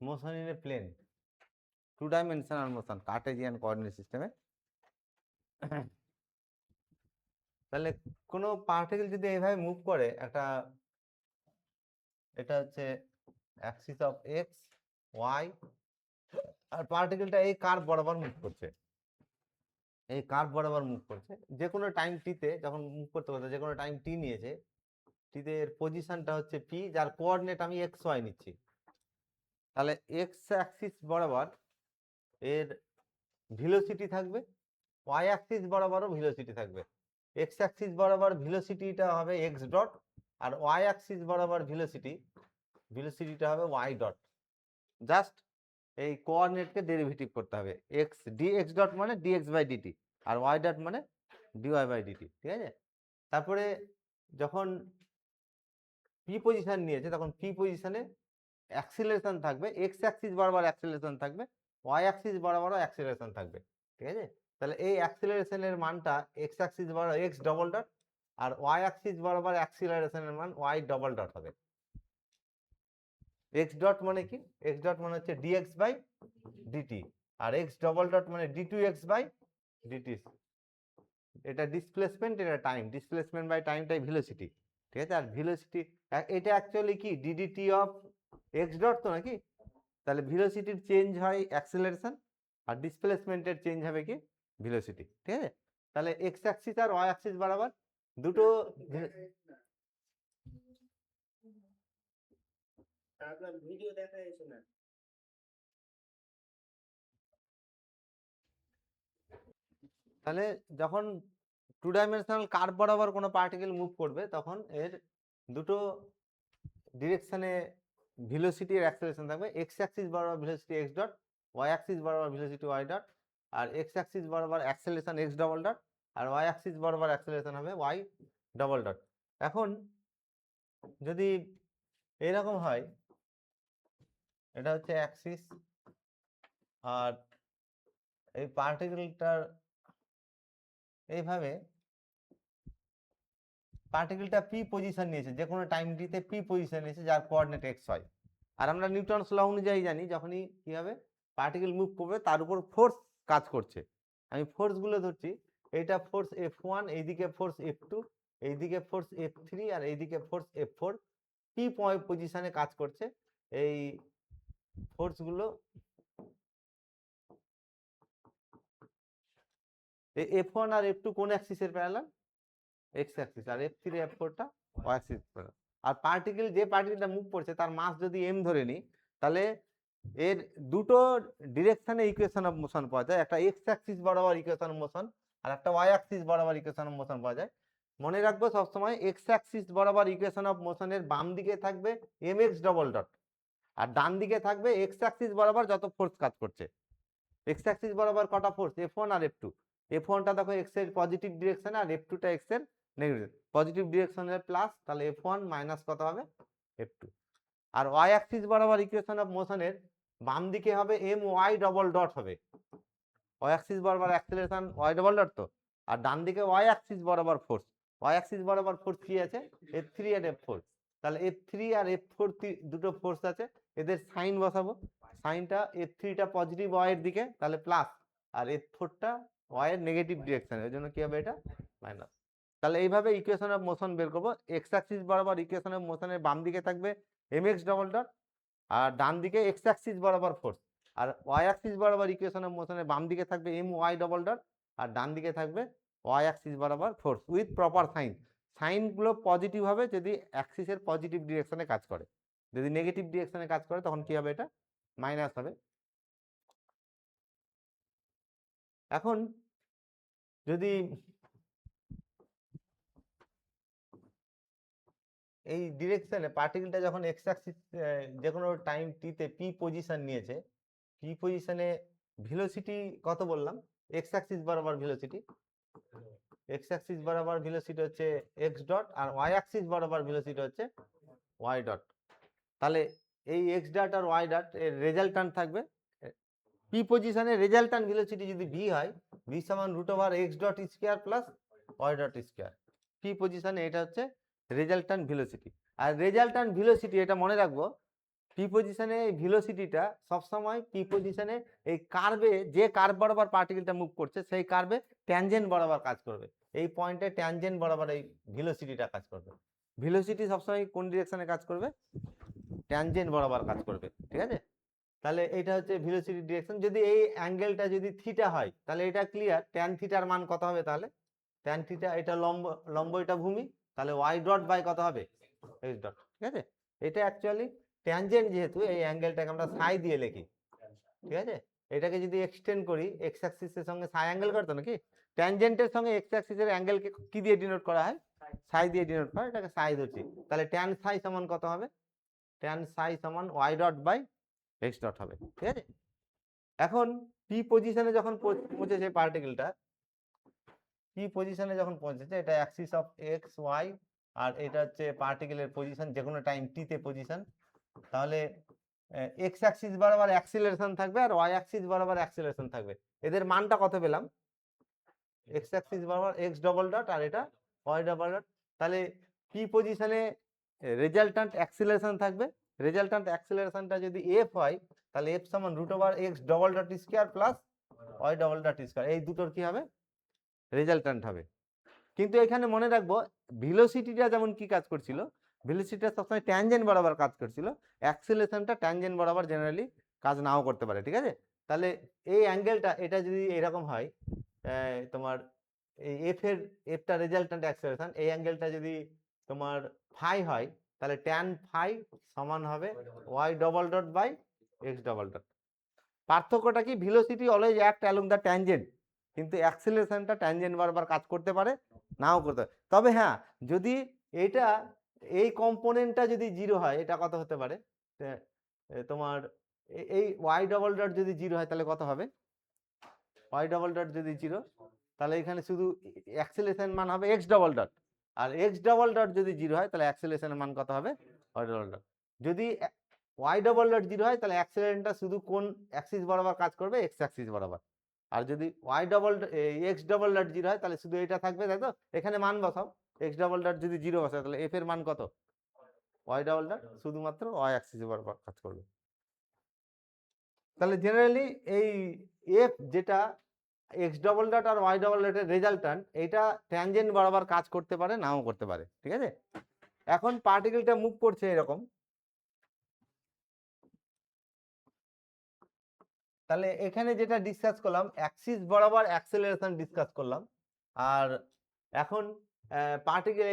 Motion in a plane, 2 dimensional motion, Cartesian coordinate সিস্টেমে। তাহলে কোনো পার্টিকেল যদি এইভাবে মুভ করে, এটা হচ্ছে অ্যাক্সিস অফ এক্স ওয়াই, আর পার্টিকেলটা এই কার্ভ বরাবর মুভ করছে, এই কার্ভ বরাবর মুভ করছে যে কোনো টাইম টিতে, যখন মুভ করতে করতে যে কোনো টাইম টি নিয়েছে, টিতে এর পজিশনটা হচ্ছে পি, যার কোঅর্ডিনেট আমি এক্স ওয়াই নিচ্ছি। তাহলে এক্স অ্যাক্সিস বরাবর এর ভেলোসিটি থাকবে, ওয়াই অ্যাক্সিস বরাবরও ভেলোসিটি থাকবে। এক্স অ্যাক্সিস বরাবর ভেলোসিটিটা হবে এক্স ডট, আর ওয়াই অ্যাক্সিস বরাবর ভেলোসিটিটা হবে ওয়াই ডট। জাস্ট এই কোঅর্ডিনেটকে ডেরিভেটিভ করতে হবে, এক্স ডিএক্স ডট মানে ডিএক্স বাই ডিটি, আর ওয়াই ডট মানে ডিওয়াই বাই ডিটি, ঠিক আছে। তারপরে যখন পি পজিশন নিয়েছে, তখন পি পজিশনে অ্যাক্সিলারেশন থাকবে, এক্স অ্যাক্সিস বরাবর অ্যাক্সিলারেশন থাকবে, ওয়াই অ্যাক্সিস বরাবরও অ্যাক্সিলারেশন থাকবে, ঠিক আছে। তাহলে এই অ্যাক্সিলারেশনের মানটা এক্স অ্যাক্সিস বরাবর এক্স ডবল ডট, আর ওয়াই অ্যাক্সিস বরাবর অ্যাক্সিলারেশনের মান ওয়াই ডবল ডট হবে। এক্স ডট মানে কি? এক্স ডট মানে হচ্ছে ডিএক্স বাই ডিটি, আর এক্স ডবল ডট মানে ডি2 এক্স বাই ডিটি। এটা ডিসপ্লেসমেন্ট, এটা টাইম, ডিসপ্লেসমেন্ট বাই টাইমটাই ভেলোসিটি, ঠিক আছে। আর ভেলোসিটি এটা অ্যাকচুয়ালি কি ডিডিটি অফ এক্স ডট তো নাকি, তাহলে ভেলোসিটির চেঞ্জ হয় অ্যাক্সিলারেশন, আর ডিসপ্লেসমেন্টের চেঞ্জ হবে কি ভেলোসিটি, ঠিক আছে। তাহলে এক্স অ্যাক্সিস আর ওয়াই অ্যাক্সিস বরাবর দুটো ভিডিও দেখা যাচ্ছে না। তাহলে যখন 2 ডাইমেনশনাল কার্ভ বরাবর কোনো পার্টিকেল মুভ করবে, তখন এর দুটো ডিরেকশনে ভেলোসিটি আর অ্যাক্সেলারেশন থাকবে। এক্স অ্যাক্সিস বরাবর velocity x dot, y axis বরাবর ভেলোসিটি ওয়াই ডট, আর এক্স অ্যাক্সিস বরাবর অ্যাক্সেলারেশন এক্স ডবল ডট, আর ওয়াই অ্যাক্সিস বরাবর অ্যাক্সেলারেশন হবে ওয়াই ডবল ডট। এখন যদি এরকম হয়, এটা হচ্ছে অ্যাক্সিস, আর এই পার্টিকেলটার এইভাবে পার্টিকেলটা পি পজিশন নিয়েছে, যে কোনো টাইম টিতে পি পজিশন নিয়েছে, যার কোঅর্ডিনেট এক্স ওয়াই। আর আমরা নিউটনস ল অনুযায়ী জানি, যখনই কি হবে পার্টিকেল মুভ করবে, তার উপর ফোর্স কাজ করছে। আমি ফোর্সগুলো ধরছি, এইটা ফোর্স F1, এইদিকে ফোর্স F2, এইদিকে ফোর্স F3, আর এইদিকে ফোর্স F4, পি পজিশনে কাজ করছে। এই ফোর্সগুলো F1 আর F2 কোন অ্যাক্সিসের প্যারালাল? X axis. আর F3 F4টা ওয়াই অ্যাক্সিস প্যারালাল। আর যে পার্টিকেলটা মুভ করছে, তার মাস যদি m ধরে নিই, তাহলে এর দুটো ডিরেকশনে ইকুয়েশন অফ মোশন পাওয়া যায়, একটা এক্স অ্যাক্সিস বরাবর ইকুয়েশন অফ মোশন, আর একটা ওয়াই অ্যাক্সিস বরাবর ইকুয়েশন অফ মোশন পাওয়া যায়। মনে রাখবো সবসময়, এক্স অ্যাক্সিস বরাবর ইকুয়েশন অফ মোশনের বাম দিকে থাকবে mx ডবল ডট, আর ডান দিকে থাকবে এক্স অ্যাক্সিস বরাবর যত ফোর্স কাজ করছে। এক্স অ্যাক্সিস বরাবর কটা ফোর্স? F1 আর F2। F1টা দেখো এক্স এর পজিটিভ ডিরেকশনে, আর F2টা এক্স এর নেগেটিভ। পজিটিভ ডিরেকশনের প্লাস, তাহলে F1 মাইনাস কত হবে? F2। আর ওয়াই অ্যাক্সিস বরাবর ইকুয়েশন অফ মোশনের বাম দিকে হবে এম ওয়াই ডবল ডট হবে, ওয়াই অ্যাক্সিস বরাবর অ্যাক্সিলারেশন ওয়াই ডবল ডট তো, আর ডান দিকে ওয়াই অ্যাক্সিস বরাবর ফোর্স। ওয়াই অ্যাক্সিস বরাবর ফোর্স কি আছে? F3 আর F4। তাহলে F3 আর F4 দুটো ফোর্স আছে, এদের সাইন বসাবো। সাইনটা F3টা পজিটিভ ওয়াই এর দিকে, তাহলে প্লাস, আর F4টা ওয়াই এর নেগেটিভ ডিরেকশনে, ওই জন্য কি হবে এটা মাইনাস। তাহলে এইভাবে ইকুয়েশন অফ মোশন বের করবো। এক্স অ্যাক্সিস বরাবর ইকুয়েশন অফ মোশনের বাম দিকে থাকবে mx ডবল ডট, আর ডান দিকে এক্স অ্যাক্সিস বরাবর ফোর্স। আর ওয়াই অ্যাক্সিস বরাবর ইকুয়েশন অফ মোশনের বাম দিকে থাকবে এম ওয়াই ডবল ডট, আর ডান দিকে থাকবে ওয়াই অ্যাক্সিস বরাবর ফোর্স উইথ প্রপার সাইন। সাইনগুলো পজিটিভ হবে যদি অ্যাক্সিসের পজিটিভ ডিরেকশনে কাজ করে, যদি নেগেটিভ ডিরেকশনে কাজ করে তখন কি হবে? এটা মাইনাস হবে। এখন যদি এই ডিরেকশনে পার্টিকেলটা যখন এক্স অ্যাক্সিস যে কোনো টাইম টিতে পি পজিশন নিয়েছে, পি পজিশনে ভেলোসিটি কত বললাম? এক্স অ্যাক্সিস বরাবর ভেলোসিটি, এক্স অ্যাক্সিস বরাবর ভেলোসিটি হচ্ছে এক্স ডট, আর ওয়াই অ্যাক্সিস বরাবর ভেলোসিটি হচ্ছে ওয়াই ডট। তাহলে এই এক্স ডট আর ওয়াই ডট এর রেজাল্টান্ট থাকবে, পি পজিশনে রেজাল্টান্ট ভেলোসিটি যদি ভি হয়, ভি সমান root over x dot square plus Y dot square. P পজিশনে এটা হচ্ছে রেজাল্টান্ট ভেলোসিটি। আর রেজাল্টান্ট ভেলোসিটি, এটা মনে রাখবো, পি পজিশনে এই ভেলোসিটিটা সবসময় পি পজিশনে এই কার্ভে, যে কার্ভ বরাবর পার্টিকেলটা মুভ করছে সেই কার্ভে ট্যানজেন্ট বরাবর কাজ করবে। এই পয়েন্টে ট্যানজেন্ট বরাবর এই ভেলোসিটিটা কাজ করবে। ভেলোসিটি সবসময় কোন ডিরেকশনে কাজ করবে? ট্যানজেন্ট বরাবর কাজ করবে, ঠিক আছে? তাহলে এটা হচ্ছে ভেলোসিটি ডিরেকশন। যদি এই অ্যাঙ্গেলটা যদি থিটা হয় তাহলে এটা ক্লিয়ার, ট্যান থিটার মান কত হবে তাহলে? ট্যান থিটা, এটা লম্ব, লম্ব এটা ভূমি, তাহলে ওয়াই ডট বাই কত হবে? এক্স ডট, ঠিক আছে? এটা অ্যাকচুয়ালি ট্যানজেন্ট, যেহেতু এই অ্যাঙ্গেলটাকে আমরা সাই দিয়ে লিখি, ঠিক আছে? এটাকে যদি এক্সটেন্ড করি এক্স অ্যাক্সিসের সঙ্গে সাই অ্যাঙ্গেল করতো নাকি? ট্যানজেন্টের সঙ্গে এক্স অ্যাক্সিসের অ্যাঙ্গেলকে কি দিয়ে ডিনোট করা হয়? সাই দিয়ে ডিনোট করা হয়, এটাকে সাই ধরছি। তাহলে ট্যান সাই সমান কত হবে? ট্যান সাই সমান y dot by x dot হবে, ঠিক আছে? এখন পি পজিশনে যখন পৌঁছেছে পার্টিকেলটা, পি পজিশনে যখন পৌঁছেছে, এটা অ্যাক্সিস অফ এক্স ওয়াই, আর এটা হচ্ছে পার্টিকেলের পজিশন যে কোনো টাইম টি তে পজিশন। তাহলে এক্স অ্যাক্সিস বরাবর অ্যাক্সিলারেশন থাকবে আর ওয়াই অ্যাক্সিস বরাবর অ্যাক্সিলারেশন থাকবে। এদের মানটা কত পেলাম? এক্স অ্যাক্সিস বরাবর এক্স ডবল ডট আর এটা ওয়াই ডবল ডট। তাহলে পি পজিশনে রেজাল্ট্যান্ট অ্যাক্সিলারেশন থাকবে। রেজাল্ট্যান্ট অ্যাক্সিলারেশনটা যদি এফ হয় তাহলে এফ সমান root over x double dot square plus y double dot square, এই দুটোর কি হবে? রেজাল্ট্যান্ট হবে। কিন্তু এখানে মনে রাখবো ভেলোসিটিটা যেমন কি কাজ করছিল, ভেলোসিটিটা সবসময় ট্যানজেন্ট বরাবর কাজ করছিল, অ্যাক্সিলারেশনটা ট্যানজেন্ট বরাবর জেনারেলি কাজ নাও করতে পারে, ঠিক আছে? তাহলে এই অ্যাঙ্গেলটা এটা যদি এরকম হয়, তোমার এই এফটা রেজাল্ট্যান্ট অ্যাক্সিলারেশন, এই অ্যাঙ্গেলটা যদি তোমার ফাই হয় তাহলে ট্যান ফাই সমান হবে y double dot by x double dot. পার্থক্যটা কি? Velocity always act along the tangent, কিন্তু অ্যাক্সিলারেশনটা ট্যানজেন্ট বরাবর কাজ করতে পারে, নাও করতে পারে। তবে হ্যাঁ, যদি এটা এই কম্পোনেন্টটা যদি জিরো হয়, এটা কত হতে পারে? তোমার এই ওয়াই ডবল ডট যদি জিরো হয় তাহলে কত হবে? ওয়াই ডবল ডট যদি জিরো, তাহলে এখানে শুধু অ্যাক্সিলারেশন মান হবে এক্স ডবল ডট, আর এক্স ডবল ডট যদি জিরো হয় তাহলে অ্যাক্সিলারেশনের মান কত হবে? Y double dot. যদি ওয়াই ডবল ডট জিরো হয় তাহলে অ্যাক্সিলারেশনটা শুধু কোন অ্যাক্সিস বরাবর কাজ করবে? এক্স অ্যাক্সিস বরাবর। আর যদি y double x double dot zero হয় তাহলে শুধু এটা থাকবে, তাই তো? এখানে মান বসাও, এক্স ডবল ডট যদি জিরো বসায় তাহলে এফ এর মান কত? ওয়াই ডবল ডট, শুধুমাত্র ওয়াই অ্যাক্সিস বরাবর কাজ করবে। তাহলে জেনারেলি এই এফ যেটা এক্স ডবল ডট আর ওয়াই ডবল ডটের রেজাল্ট্যান্ট, এটা ট্যানজেন্ট বরাবর কাজ করতে পারে, নাও করতে পারে, ঠিক আছে? এখন পার্টিকেলটা মুভ করছে এরকম, তাহলে এখানে যেটা ডিসকাস করলাম অ্যাক্সিস বরাবর অ্যাক্সেলারেশন ডিসকাস করলাম। আর এখন পার্টিকেল,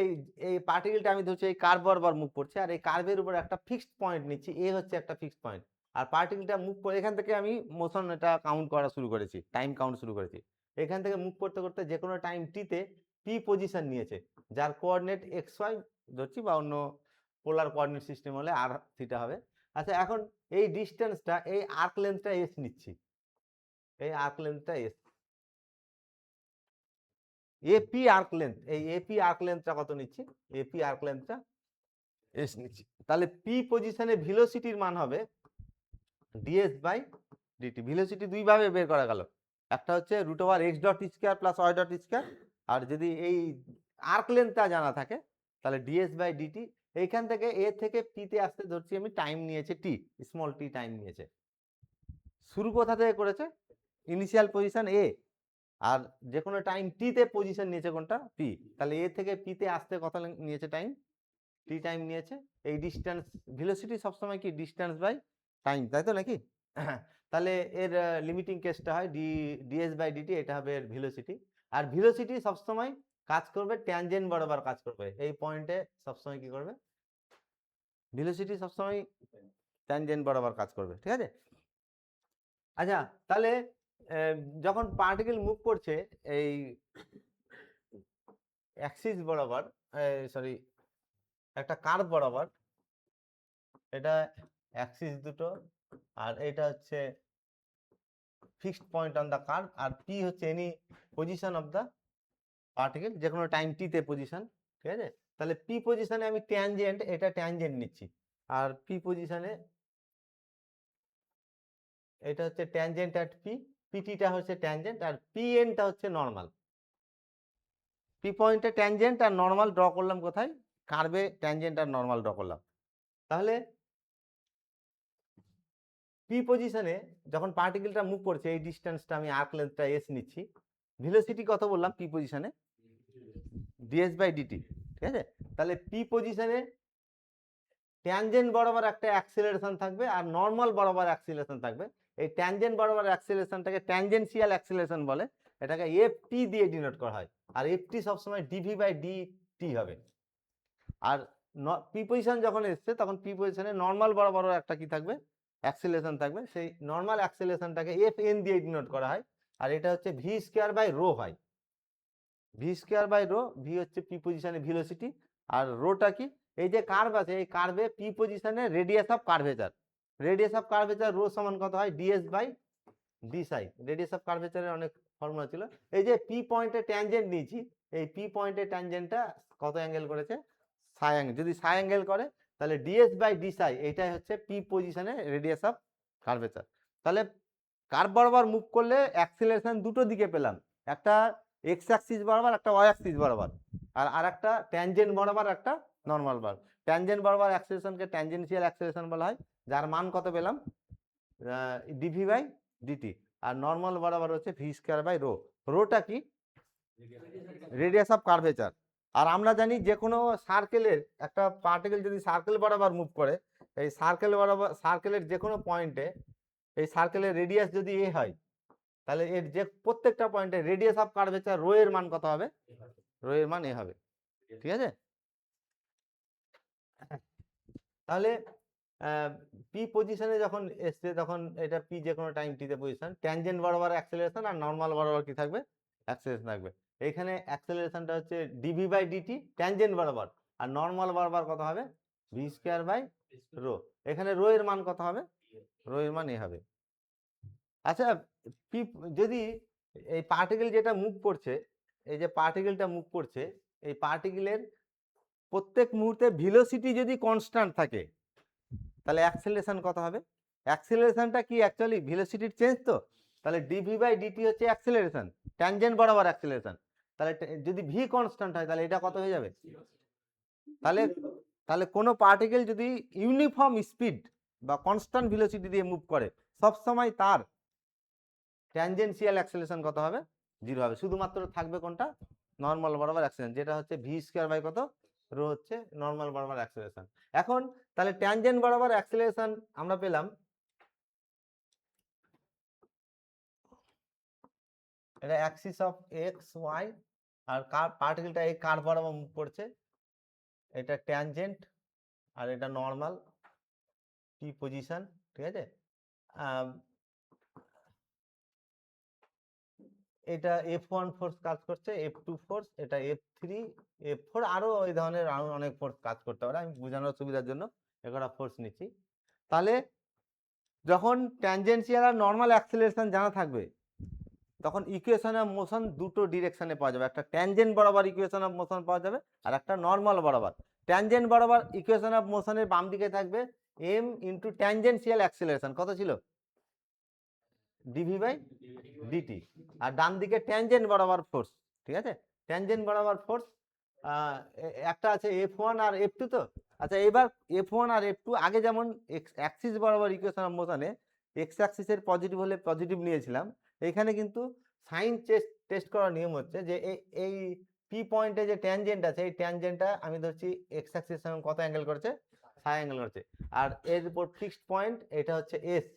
এই পার্টিকেলটা আমি ধরছি এই কার্ভ বরাবর মুভ করছে, আর এই কার্ভের উপর একটা ফিক্সড পয়েন্ট নিচ্ছি, এ হচ্ছে একটা ফিক্সড পয়েন্ট। আর পার্টিকেলটা মুভ করে এখান থেকে আমি মোশন এটা কাউন্ট করা শুরু করেছি, টাইম কাউন্ট শুরু করেছি। এখান থেকে মুভ করতে করতে যে কোনো টাইম টিতে পি পজিশন নিয়েছে, যার কোঅর্ডিনেট এক্স ওয়াই ধরছি, বা অন্য পোলার কোঅর্ডিনেট সিস্টেম হলে আর থিটা হবে। আচ্ছা, এখন এই ডিস্টেন্সটা, এই আর্ক লেন্থটা এস নিচ্ছি, এই আর্ক লেন্থটা এস, এপি আর্ক লেন্থ, এই এপি আর্ক লেন্থটা কত নিচ্ছি? এপি আর্ক লেন্থটা এস নিচ্ছি। তাহলে পি পজিশনে ভেলোসিটির মান হবে ডিএস বাই ডিটি। ভেলোসিটি দুই ভাবে বের করা গেল, একটা হচ্ছে root over x dot square plus Y dot square, আর যদি এই আর্ক লেন্থটা জানা থাকে তাহলে ডিএস বাই ডিটি। এইখান থেকে এ থেকে পি তে আসতে ধরছি আমি টাইম নিয়েছে টি, স্মল টি টাইম নিয়েছে। শুরু কোথা থেকে করেছে? ইনিশিয়াল পজিশন এ, আর যে কোনো টাইম টি তে পজিশন নিয়েছে কোনটা? পি। তাহলে এ থেকে পি তে আসতে কত নিয়েছে টাইম? টি টাইম নিয়েছে। এই ডিস্টেন্স, ভেলোসিটি সবসময় কি ডিস্টেন্স বাই টাইম, তাই তো নাকি? তাহলে এর লিমিটিং কেসটা হয় ডিএস বাই ডিটি, এটা হবে এর ভেলোসিটি। আর ভেলোসিটি সবসময় কাজ করবে ট্যানজেন্ট বরাবর কাজ করবে, এই পয়েন্টে সবসময় কি করবে? ভেলোসিটি সবসময় ট্যানজেন্ট বরাবর কাজ করবে, ঠিক আছে? আচ্ছা, তাহলে যখন পার্টিকেল মুভ করছে এই অ্যাক্সিস বরাবর, সরি একটা কার্ভ বরাবর, এটা অ্যাক্সিস দুটো, আর এটা হচ্ছে fixed point on the curve, আর পি হচ্ছে any position of the particle, যে কোনো টাইম টি তে পজিশন, ঠিক আছে? তাহলে পি পজিশনে আমি ট্যানজেন্ট, এটা ট্যানজেন্ট নিচ্ছি, আর পি পজিশনে এটা হচ্ছে ট্যানজেন্ট অ্যাট পি, পিটিটা হচ্ছে ট্যানজেন্ট, আর পি এনটা হচ্ছে নর্মাল। পি পয়েন্টে ট্যানজেন্ট আর নর্মাল ড্র করলাম কোথায়? কার্ভে ট্যানজেন্ট আর নর্মাল ড্র করলাম। তাহলে পি পজিশনে যখন পার্টিকেলটা মুভ করছে, এই ডিস্টেন্সটা আমি আর্ক লেন্থটা এস নিচ্ছি, ভেলোসিটি কত বললাম পি পজিশনে, ডিএস বাই ডিটি, ঠিক আছে। তাহলে পি পজিশনে ট্যানজেন্ট বরাবর একটা অ্যাক্সিলারেশন থাকবে আর নর্মাল বরাবর অ্যাক্সিলারেশন থাকবে। এই ট্যানজেন্ট বরাবর অ্যাক্সিলারেশনটাকে ট্যানজেন্সিয়াল অ্যাক্সিলারেশন বলে, এটাকে এফটি দিয়ে ডিনোট করা হয়। আর এফটি সবসময় ডিভি বাই ডিটি হবে। আর পি পজিশন যখন এসছে তখন পি পজিশনে নর্মাল বরাবর একটা কি থাকবে, অ্যাক্সিলারেশন থাকবে, সেই নর্মাল অ্যাক্সিলারেশনটাকে এফ এন দিয়ে ডিনোট করা হয়। আর এটা হচ্ছে ভি স্কোয়ার বাই রো হয়, v square by rho, v হচ্ছে পি পজিশনে ভেলোসিটি, আর রোটা কি, এই যে কার্ভ আছে এই কার্ভে পি পজিশনে radius of curvature, radius of curvature rho সমান কত হয়, ds by d psi. Radius of কার্ভেচারের অনেক ফর্মুলা ছিল। এই যে পি পয়েন্টে ট্যানজেন্ট নিয়েছি, এই পি পয়েন্টে ট্যানজেন্টটা কত অ্যাঙ্গেল করেছে, সাই অ্যাঙ্গেল। যদি সাই অ্যাঙ্গেল করে তাহলে ডিএস বাই ডি সাই, এইটাই হচ্ছে পি পজিশনে রেডিয়াস অফ কার্ভেচার। তাহলে কার্ভ বরাবর মুভ করলে অ্যাক্সিলারেশন দুটো দিকে পেলাম, একটা এক্স অ্যাক্সিস বরাবর, একটা ওয়াই অ্যাক্সিস বরাবর, আর একটা ট্যানজেন্ট বরাবর, একটা নর্মাল বরাবর। ট্যানজেন্ট বরাবর অ্যাক্সিলারেশনকে ট্যানজেন্সিয়াল অ্যাক্সিলারেশন বলা হয়, যার মান কত পেলাম, ডিভি বাই ডিটি। আর নর্মাল বরাবর হচ্ছে ভি স্কয়ার বাই রো। রোটা কি, রেডিয়াস অফ কার্ভেচার। আর আমরা জানি যে কোনো সার্কেলের একটা পার্টিকেল যদি সার্কেল বরাবর মুভ করে, এই সার্কেল বরাবর, সার্কেলের যে কোনো পয়েন্টে এই সার্কেলের রেডিয়াস যদি এ হয়, তাহলে এর যে প্রত্যেকটা পয়েন্টে রেডিয়াস অফ কার্ভেচার রো এর মান কত হবে, রো এর মান এ হবে, ঠিক আছে। তাহলে পি পজিশনে যখন এসছে তখন এটা পি যে কোনো টাইম টিতে পজিশন, ট্যানজেন্ট বরাবর অ্যাক্সেলারেশন আর নর্মাল বরাবর কি থাকবে, অ্যাক্সেলারেশন থাকবে। এখানে অ্যাক্সেলারেশনটা হচ্ছে ডিভি বাই ডিটি ট্যানজেন্ট বরাবর, আর নর্মাল বরাবর কত হবে, ভি স্কয়ার বাই রো। এখানে রো এর মান কত হবে, রো এর মান এ হবে। আচ্ছা, পি যদি এই পার্টিকেল যেটা মুভ করছে, এই যে পার্টিকেলটা মুভ করছে, এই পার্টিকেলের প্রত্যেক মুহূর্তে ভেলোসিটি যদি কনস্ট্যান্ট থাকে তাহলে অ্যাক্সেলারেশন কত হবে, অ্যাক্সেলারেশনটা কি অ্যাকচুয়ালি ভেলোসিটির চেঞ্জ, তো তাহলে ডিভি বাই ডিটি হচ্ছে অ্যাক্সেলারেশন, ট্যানজেন্ট বরাবর অ্যাক্সেলারেশন। তাহলে যদি ভি কনস্ট্যান্ট হয় তাহলে এটা কত হয়ে যাবে, তাহলে তাহলে কোনো পার্টিকেল যদি ইউনিফর্ম স্পিড বা কনস্ট্যান্ট ভেলোসিটি দিয়ে মুভ করে, সব সময় তার ট্যানজেন্সিয়াল অ্যাক্সেলারেশন কত হবে, 0 হবে। শুধুমাত্র থাকবে কোনটা, নর্মাল বরাবর অ্যাক্সেলারেশন, যেটা হচ্ছে ভি স্কয়ার বাই কত, রো হচ্ছে নর্মাল বরাবর অ্যাক্সেলারেশন। এখন তাহলে ট্যানজেন্ট বরাবর অ্যাক্সেলারেশন আমরা পেলাম, এটা অ্যাক্সিস অফ এক্স ওয়াই, আর পার্টিকেলটা এই কার্ভ বরাবর মুভ করছে, এটা ট্যানজেন্ট আর এটা নর্মাল পি পজিশন, ঠিক আছে। এটা F1 ফোর্স কাজ করছে, F2 ফোর্স, এটা F3, F4, আরো এই ধরনের আরো অনেক ফোর্স কাজ করতে পারে, আমি বোঝানোর সুবিধার জন্য একটা ফোর্স নিচ্ছি। তাহলে যখন ট্যানজেনশিয়াল আর নর্মাল অ্যাক্সিলারেশন জানা থাকবে তখন ইকুয়েশন অফ মোশন দুটো ডিরেকশনে পাওয়া যাবে, একটা ট্যানজেন্ট বরাবর ইকুয়েশন অফ মোশন পাওয়া যাবে আর একটা নর্মাল বরাবর। ট্যানজেন্ট বরাবর ইকুয়েশন অফ মোশনের বাম দিকে থাকবে m ইন্টু ট্যানজেনশিয়াল অ্যাক্সিলারেশন, কত ছিল, ডিভি বাই ডিটি, আর ডান দিকে ট্যানজেন্ট বরাবর ফোর্স, ঠিক আছে। ট্যানজেন্ট বরাবর ফোর্স একটা আছে F1 আর F2, তো আচ্ছা এবার F1 আর F2 আগে যেমন অ্যাক্সিস বরাবর ইকুয়েশন অফ মোশনে এক্স অ্যাক্সিসের পজিটিভ হলে পজিটিভ নিয়েছিলাম, এখানে কিন্তু সাইন টেস্ট করার নিয়ম হচ্ছে যে এই পি পয়েন্টে যে ট্যানজেন্ট আছে এই ট্যানজেন্টটা আমি ধরছি এক্স অ্যাক্সিসের সঙ্গে কত অ্যাঙ্গেল করছে, সাই অ্যাঙ্গেল করছে, আর এর উপর ফিক্সড পয়েন্ট এটা হচ্ছে এস,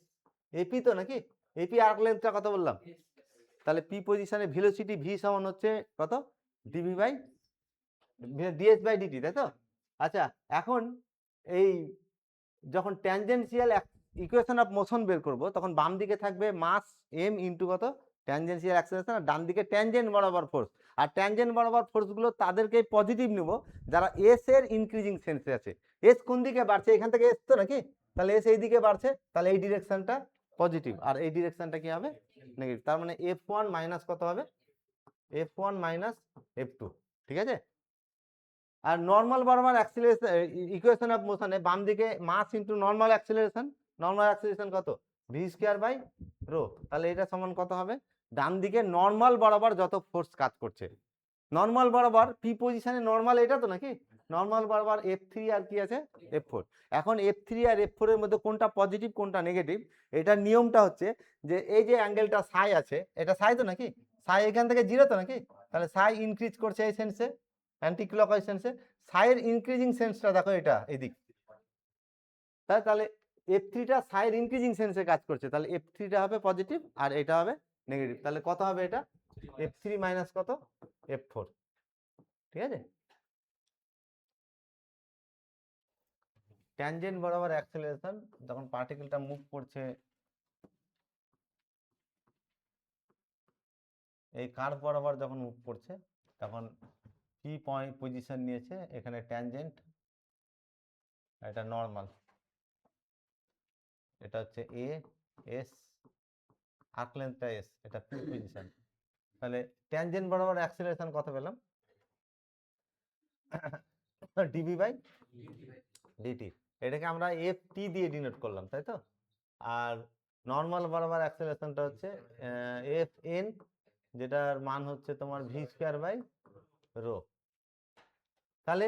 এপি তো নাকি, এপি আর্ক লেন্থটা কত বললাম, তাহলে পি পজিশনে ভেলোসিটি ভি সমান হচ্ছে কত, dv by ds by dt, তাই তো। আচ্ছা এখন এই যখন ট্যানজেনশিয়াল ইকুয়েশন অফ মোশন বের করব তখন বাম দিকে থাকবে মাস এম ইন্টু কত, ট্যানজেনশিয়াল অ্যাক্সেলারেশন, আর ডান দিকে ট্যানজেন্ট বরাবর ফোর্স, আর ট্যানজেন্ট বরাবর ফোর্সগুলো তাদেরকে পজিটিভ নেব যারা এস এর ইনক্রিজিং সেন্সে আছে। এস কোন দিকে বাড়ছে, এখান থেকে এস তো নাকি, তাহলে এস এই দিকে বাড়ছে, তাহলে এই ডিরেকশনটা পজিটিভ আর এই ডিরেকশনটা কি হবে, নেগেটিভ। তার মানে F1 মাইনাস কত হবে, F1 মাইনাস F2, ঠিক আছে। আর নর্মাল বরাবর অ্যাক্সিলারেশন ইকুয়েশন অফ মোশনে বাম দিকে মাস ইনটু নর্মাল অ্যাক্সিলারেশন কত, ভি স্কয়ার বাই রো, তাহলে এটা সমান কত হবে, ডান দিকে নর্মাল বরাবর যত ফোর্স কাজ করছে, নর্মাল বরাবর পি পজিশনে নর্মাল এটা তো নাকি, নর্মাল বরাবর F3 আর কি আছে F4। এখন F3 আর F4 এর মধ্যে কোনটা পজিটিভ কোনটা নেগেটিভ, এটার নিয়মটা হচ্ছে যে এই যে অ্যাঙ্গেলটা সাই আছে, এটা সাই তো নাকি, সাই এখান থেকে 0 তো নাকি, তাহলে সাই ইনক্রিজ করছে এই সেন্সে, অ্যান্টি ক্লকওয়াইজ সেন্সে। সাইয়ের ইনক্রিজিং সেন্সটা দেখো এটা এদিক, তাহলে F3টা সাইয়ের ইনক্রিজিং সেন্সে কাজ করছে, তাহলে F3টা হবে পজিটিভ আর এটা হবে নেগেটিভ। তাহলে কত হবে এটা, F3 মাইনাস কত F4, ঠিক আছে। ট্যানজেন্ট বরাবর অ্যাক্সেলারেশন যখন পার্টিকেলটা মুভ করছে এই কার্ভ বরাবর যখন মুভ করছে তখন কি পয়েন্ট পজিশন নিয়েছে, এখানে ট্যানজেন্ট, এটা নর্মাল, এটা হচ্ছে এ এস, আর্ক লেন্থটা এস, এটা পি পজিশন। তাহলে ট্যানজেন্ট বরাবর অ্যাক্সেলারেশন কত পেলাম, ডিভি বাই ডিটি, এটাকে আমরা এফ টি দিয়ে ডিনোট করলাম, তাই তো। আর নর্মাল বরাবর অ্যাক্সেলারেশনটা হচ্ছে এফ এন, যেটার মান হচ্ছে তোমার ভি স্কয়ার বাই রো। তাহলে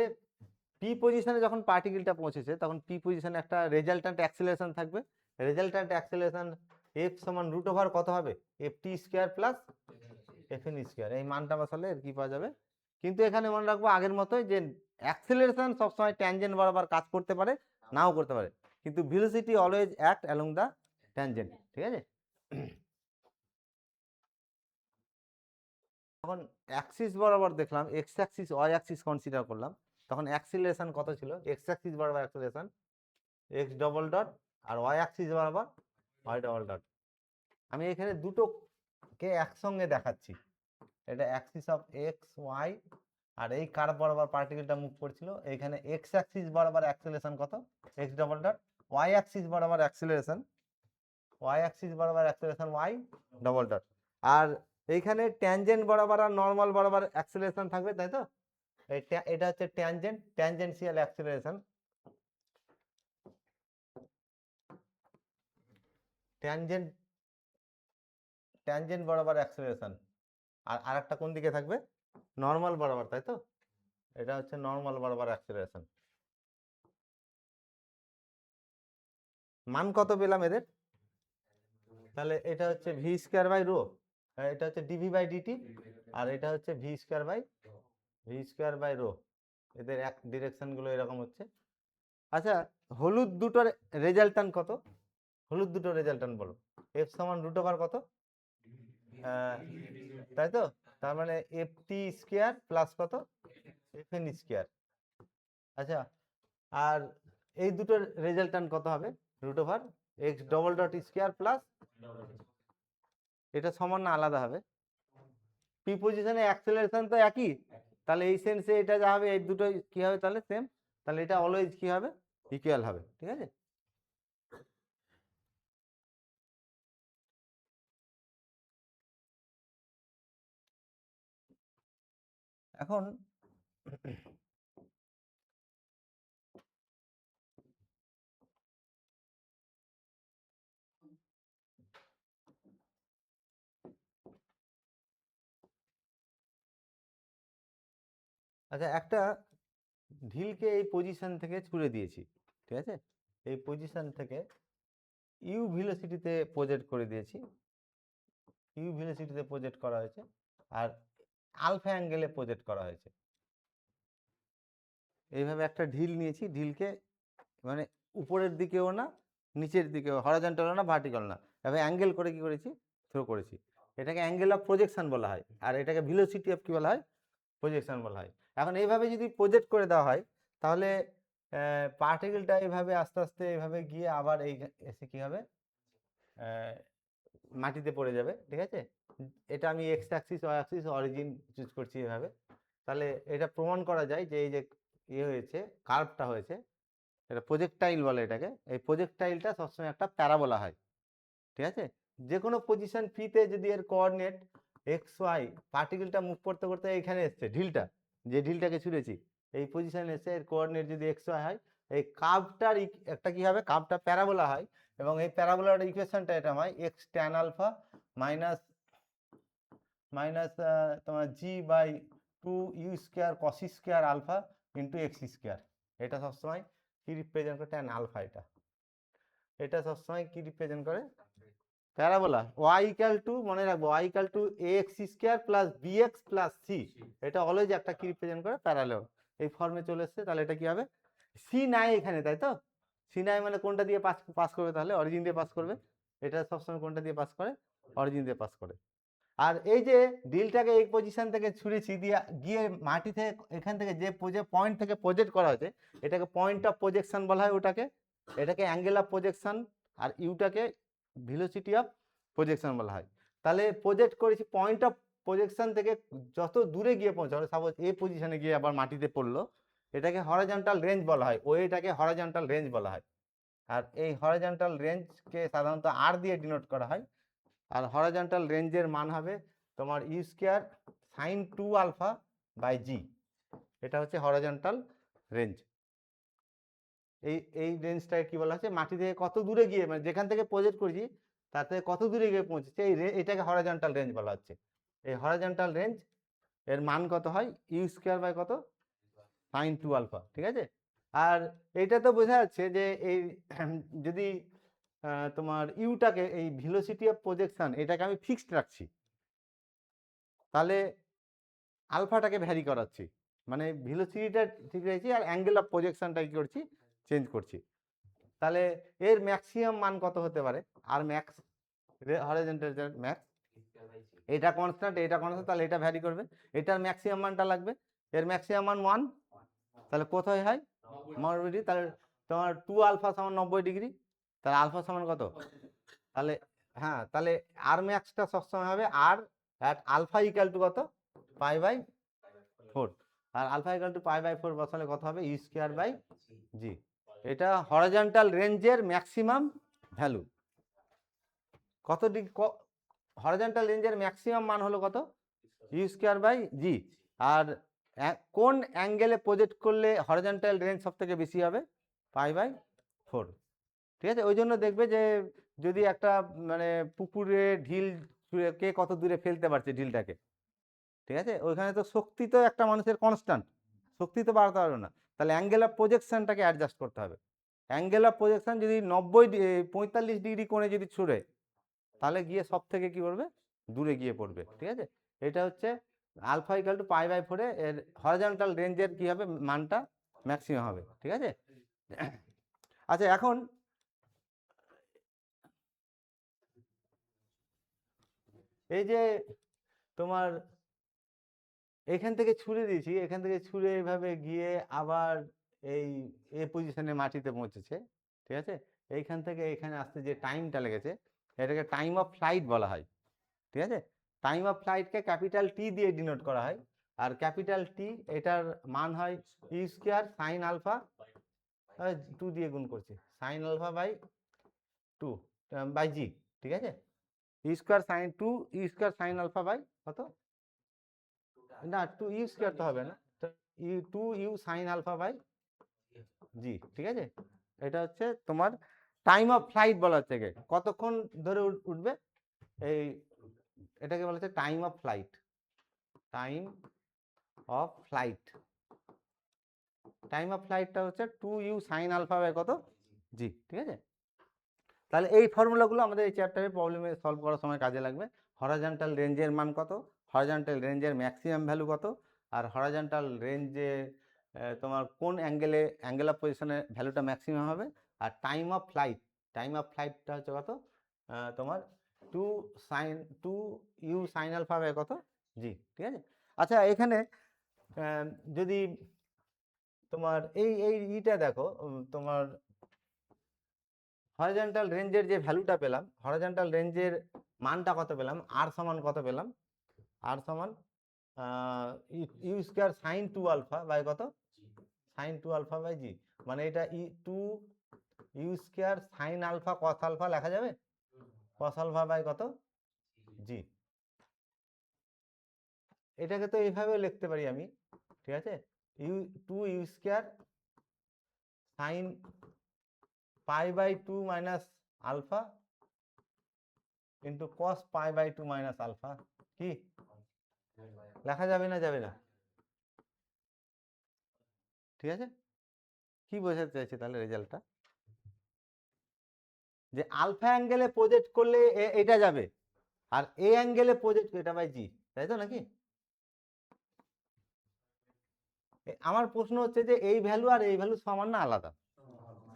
পি পজিশনে যখন পার্টিকেলটা পৌঁছেছে তখন পি পজিশনে একটা রেজাল্ট্যান্ট অ্যাক্সেলারেশন থাকবে। রেজাল্ট্যান্ট অ্যাক্সেলারেশন এফ সমান রুট ওভার কত হবে, F t square plus F n square, এই মানটা বসালে এর কি পাওয়া যাবে। কিন্তু এখানে মনে রাখবো আগের মতোই যে অ্যাক্সেলারেশন সবসময় ট্যানজেন্ট বরাবর কাজ করতে পারে, নাও করতে পারে, কিন্তু velocity always act along the tangent, ঠিক আছে। তখন অ্যাক্সিস বরাবর দেখলাম, x axis y axis consider করলাম, তখন অ্যাক্সিলারেশন কত ছিল, এক্স অ্যাক্সিস বরাবর অ্যাক্সিলারেশন এক্স ডবল ডট, আর ওয়াই অ্যাক্সিস বরাবর ওয়াই ডবল ডট। আমি এখানে দুটোকে একসঙ্গে দেখাচ্ছি, এটা অ্যাক্সিস অফ এক্স ওয়াই, আর এই কার্ভ বরাবর পার্টিকেলটা মুভ করছিল, এখানে এক্স অ্যাক্সিস বরাবর অ্যাক্সিলারেশন কত, x double dot, y axis বরাবর অ্যাক্সিলারেশন, ওয়াই অ্যাক্সিস বরাবর অ্যাক্সিলারেশন ওয়াই ডবল ডট। আর এইখানে ট্যানজেন্ট বরাবর আর নর্মাল বরাবর অ্যাক্সিলারেশন থাকবে, তাই তো। এটা হচ্ছে tangent, tangential acceleration, tangent tangent বরাবর অ্যাক্সিলারেশন। আর আরেকটা কোন দিকে থাকবে, নর্মাল বরাবর, তাই তো। এটা হচ্ছে নর্মাল বরাবর অ্যাক্সিলারেশন। মান কত পেলাম এদের, তাহলে এটা হচ্ছে ভি স্কয়ার বাই রো, এটা হচ্ছে ডিভি বাই ডিটি, আর এটা হচ্ছে ভি স্কয়ার বাই রো। এদের এক ডিরেকশন গুলো এরকম হচ্ছে। আচ্ছা, হলুদ দুটোর রেজাল্টান্ট কত, হলুদ দুটো রেজাল্টান্ট বলো, এফ সমান রুট ওভার কত, তাই তো। তার মানে এফ টি স্কয়ার প্লাস কত, এফ এন স্কয়ার। আচ্ছা, আর এই দুটোর রেজাল্টান্ট কত হবে, root over x double dot square plus, এটা সমান না আলাদা হবে, পি পজিশনে অ্যাক্সেলারেশন তো একই, তাহলে এই সেন্সে এটা যা হবে এই দুটো কি হবে তাহলে সেম, তাহলে এটা অলওয়েজ কি হবে, ইকুয়াল হবে, ঠিক আছে। এখন আচ্ছা, একটা ঢিলকে এই পজিশন থেকে ছুড়ে দিয়েছি, ঠিক আছে, এই পজিশন থেকে ইউ ভেলোসিটিতে প্রজেক্ট করে দিয়েছি, ইউ ভেলোসিটিতে প্রজেক্ট করা হয়েছে, আর আলফা অ্যাঙ্গেলে প্রজেক্ট করা হয়েছে। এইভাবে একটা ঢিল নিয়েছি, ঢিলকে মানে উপরের দিকেও না নিচের দিকেও, হরাইজন্টালও না ভার্টিক্যাল না, এভাবে অ্যাঙ্গেল করে কি করেছি, থ্রো করেছি। এটাকে অ্যাঙ্গেল অফ প্রজেকশন বলা হয়, আর এটাকে ভেলোসিটি অফ কি বলা হয়, প্রজেকশন বলা হয়। এখন এইভাবে যদি প্রজেক্ট করে দেওয়া হয় তাহলে পার্টিকেলটা এইভাবে আস্তে আস্তে এইভাবে গিয়ে আবার এই এসে কি হবে, মাটিতে পড়ে যাবে, ঠিক আছে। এটা আমি x axis y axis origin choose করছি এভাবে। তাহলে এটা প্রমাণ করা যায় যে এই যে ইয়ে হয়েছে, কার্ভটা হয়েছে, এটা প্রজেক্টাইল বলে এটাকে, এই প্রজেক্টাইলটা সবসময় একটা প্যারাবোলা হয়, ঠিক আছে। যে কোনো পজিশন ফিতে যদি এর কোঅর্ডিনেট এক্স ওয়াই, পার্টিকেলটা মুভ করতে করতে এখানে এসছে, ঢিলটা যে ঢিলটাকে ছুঁড়েছি এই পজিশনে এসে এর কোঅর্ডিনেট যদি এক্স ওয়াই হয়, এই কার্ভটার একটা কি হবে, কার্ভটা প্যারাবোলা হয়, এবং এই প্যারাবোলার ইকুয়েশনটা এটা হয় X tan alpha minus minus তোমার G by two U square cos square alpha into X square. এটা সবসময় কি রিপ্রেজেন্ট করে, ট্যান আলফা। এটা সবসময় কি রিপ্রেজেন্ট করে, প্যারাবোলা। ওয়াই ইকুয়াল টু, মনে রাখবো, y equal to a x square plus b x plus c. এটা অলওয়েজ একটা কি রিপ্রেজেন্ট করে, প্যারালেল। এই ফর্মে চলে এসছে, তাহলে এটা কি হবে, সি নাই এখানে, তাই তো। সি নাই মানে কোনটা দিয়ে পাস করবে, তাহলে অরিজিন দিয়ে পাস করবে। এটা সবসময় কোনটা দিয়ে পাস করে, অরিজিন দিয়ে পাস করে। আর এই যে ডিলটাকে এই পজিশন থেকে ছুঁড়েছি দিয়ে গিয়ে মাটি থেকে এখান থেকে যে পয়েন্ট থেকে প্রজেক্ট করা হয়েছে, এটাকে পয়েন্ট অফ প্রজেকশন বলা হয় ওটাকে। এটাকে অ্যাঙ্গেল অফ প্রজেকশন, আর ইউটাকে ভেলোসিটি অফ প্রজেকশন বলা হয়। তাহলে প্রজেক্ট করেছি পয়েন্ট অফ প্রজেকশন থেকে যত দূরে গিয়ে পৌঁছাবে, সাপোজ এই পজিশনে গিয়ে আবার মাটিতে পড়লো, এটাকে হরাইজন্টাল রেঞ্জ বলা হয়, ওইটাকে হরাইজন্টাল রেঞ্জ বলা হয়। আর এই হরাইজন্টাল রেঞ্জকে সাধারণত আর দিয়ে ডিনোট করা হয়। আর হরাইজন্টাল রেঞ্জের মান হবে তোমার U square sine 2 alpha by G. এটা হচ্ছে হরাইজন্টাল রেঞ্জ। এই রেঞ্জটাকে কি বলা হচ্ছে, মাটি থেকে কত দূরে গিয়ে, মানে যেখান থেকে প্রজেক্ট করেছি তাতে কত দূরে গিয়ে পৌঁছেছে, এটাকে হরাইজন্টাল রেঞ্জ বলা হচ্ছে। এই হরাইজন্টাল রেঞ্জ এর মান কত হয়, ইউ স্কোয়ার বাই কত, সাইন 2 আলফা। ঠিক আছে। আর এইটা তো বোঝা যাচ্ছে যে এই যদি তোমার ইউটাকে, এই ভেলোসিটি অফ প্রজেকশন, এটাকে আমি ফিক্সড রাখছি, তাহলে আলফাটাকে ভ্যারি করাচ্ছি, মানে ভেলোসিটিটা ঠিক রাখছি, আর অ্যাঙ্গেল অফ প্রজেকশনটা কি করছি, চেঞ্জ করছি। তাহলে এর ম্যাক্সিমাম মান কত হতে পারে, আর ম্যাক্স, হরাইজন্টাল ম্যাক্স, এটা কনস্ট্যান্ট, এটা কনস্ট্যান্ট, তাহলে এটা ভ্যারি করবে, এটার ম্যাক্সিমাম মানটা লাগবে। এর ম্যাক্সিমাম মান 1, তাহলে কোথায় হয় 90 ডিগ্রি, তাহলে তোমার 2 আলফা সমান 90 ডিগ্রি, তাহলে আলফা সমান কত, তাহলে হ্যাঁ, তাহলে আর ম্যাক্সটা সবসময় হবে আর অ্যাট আলফা ইকুয়াল টু কত, পাই বাই 4। আর alpha equal to pi by 4 বসালে কত হবে, ইউ স্কোয়ার বাই জি। এটা হরাইজন্টাল রেঞ্জের ম্যাক্সিমাম ভ্যালু। কত ডিগ্রি, হরাইজন্টাল রেঞ্জের ম্যাক্সিমাম মান হলো কত, ইউ স্কোয়ার বাই জি। আর কোন অ্যাঙ্গেলে প্রজেক্ট করলে হরাইজন্টাল রেঞ্জ সব থেকে বেশি হবে, পাই বাই 4। ঠিক আছে। ওই জন্য দেখবে যে যদি একটা মানে পুকুরে ঢিল কে কত দূরে ফেলতে পারছে ঢিলটাকে, ঠিক আছে, ওইখানে তো শক্তি তো একটা মানুষের কনস্ট্যান্ট, শক্তি তো বাড়াতে পারবে না, তাহলে অ্যাঙ্গেল অফ প্রজেকশনটাকে অ্যাডজাস্ট করতে হবে। অ্যাঙ্গেল অফ প্রজেকশন যদি 45 ডিগ্রি কোণে যদি ছুড়ে, তাহলে গিয়ে সব থেকে কি করবে, দূরে গিয়ে পড়বে। ঠিক আছে। এটা হচ্ছে alpha equal to pi by 4 এর হরাইজন্টাল রেঞ্জের কি হবে, মানটা ম্যাক্সিমাম হবে। ঠিক আছে। আচ্ছা, এখন এই যে তোমার এখান থেকে ছুঁড়ে দিয়েছি, এখান থেকে ছুঁড়ে এইভাবে গিয়ে আবার এই পজিশনে মাটিতে পৌঁছেছে। ঠিক আছে। এইখান থেকে এখানে আসতে যে টাইমটা লেগেছে, এটাকে টাইম অফ ফ্লাইট বলা হয়। ঠিক আছে। টাইম অফ ফ্লাইটকে ক্যাপিটাল টি দিয়ে ডিনোট করা হয়। আর ক্যাপিটাল টি, এটার মান হয় ইউ স্কোয়ার সাইন আলফা 2 দিয়ে গুণ করছি, sine alpha by 2 by g. ঠিক আছে। You square sine 2, you square sine alpha by কত, না 2 ইউ স্কোয়ার তো হবে না, তো 2 you sign alpha by g. ঠিক আছে। এটা হচ্ছে তোমার টাইম অফ ফ্লাইট বলা হচ্ছে, কতক্ষণ ধরে উঠবে, এই এটাকে বলা হচ্ছে time of flight. Time of flight, time of ফ্লাইটটা হচ্ছে 2 ইউ সাইন আলফা বাই কত, জি। ঠিক আছে। তাহলে এই ফর্মুলাগুলো আমাদের এই চ্যাপ্টারের প্রবলেমে সলভ করার সময় কাজে লাগবে। হরাইজন্টাল রেঞ্জের মান কত, হরাইজন্টাল রেঞ্জের ম্যাক্সিমাম ভ্যালু কত, আর হরাইজন্টাল রেঞ্জে তোমার কোন অ্যাঙ্গেল অফ পজিশনের ভ্যালুটা ম্যাক্সিমাম হবে, আর time of flight, time of ফ্লাইটটা হচ্ছে কত, তোমার 2 ইউ সাইন আলফা বাই কত, জি। ঠিক আছে। আচ্ছা, এখানে যদি তোমার এইটা দেখো, তোমার হরাইজন্টাল রেঞ্জের যে ভ্যালুটা পেলাম, হরাইজন্টাল রেঞ্জের মানটা কত পেলাম, আর সমান কত পেলাম, আর সমান u square sine 2 alpha by কত, সাইন 2 আলফা বাই জি। মানে এটা 2 you square sine alpha cos alpha লেখা যাবে, কস আলফা বাই কত, জি। এটাকে তো এইভাবে লিখতে পারি আমি। ঠিক আছে। 2 you square sine pi by 2 minus alpha into cos pi by 2 minus alpha, কি লেখা যাবে না, যাবে না? ঠিক আছে, কি বোঝাতে চাইছে তাহলে রেজাল্টটা, যে আলফা অ্যাঙ্গেলে প্রজেক্ট করলে এটা যাবে, আর এ অ্যাঙ্গেলে প্রজেক্ট এটা বাই জি, তাই তো নাকি? আমার প্রশ্ন হচ্ছে যে এই ভ্যালু আর এই ভ্যালু সমান না আলাদা?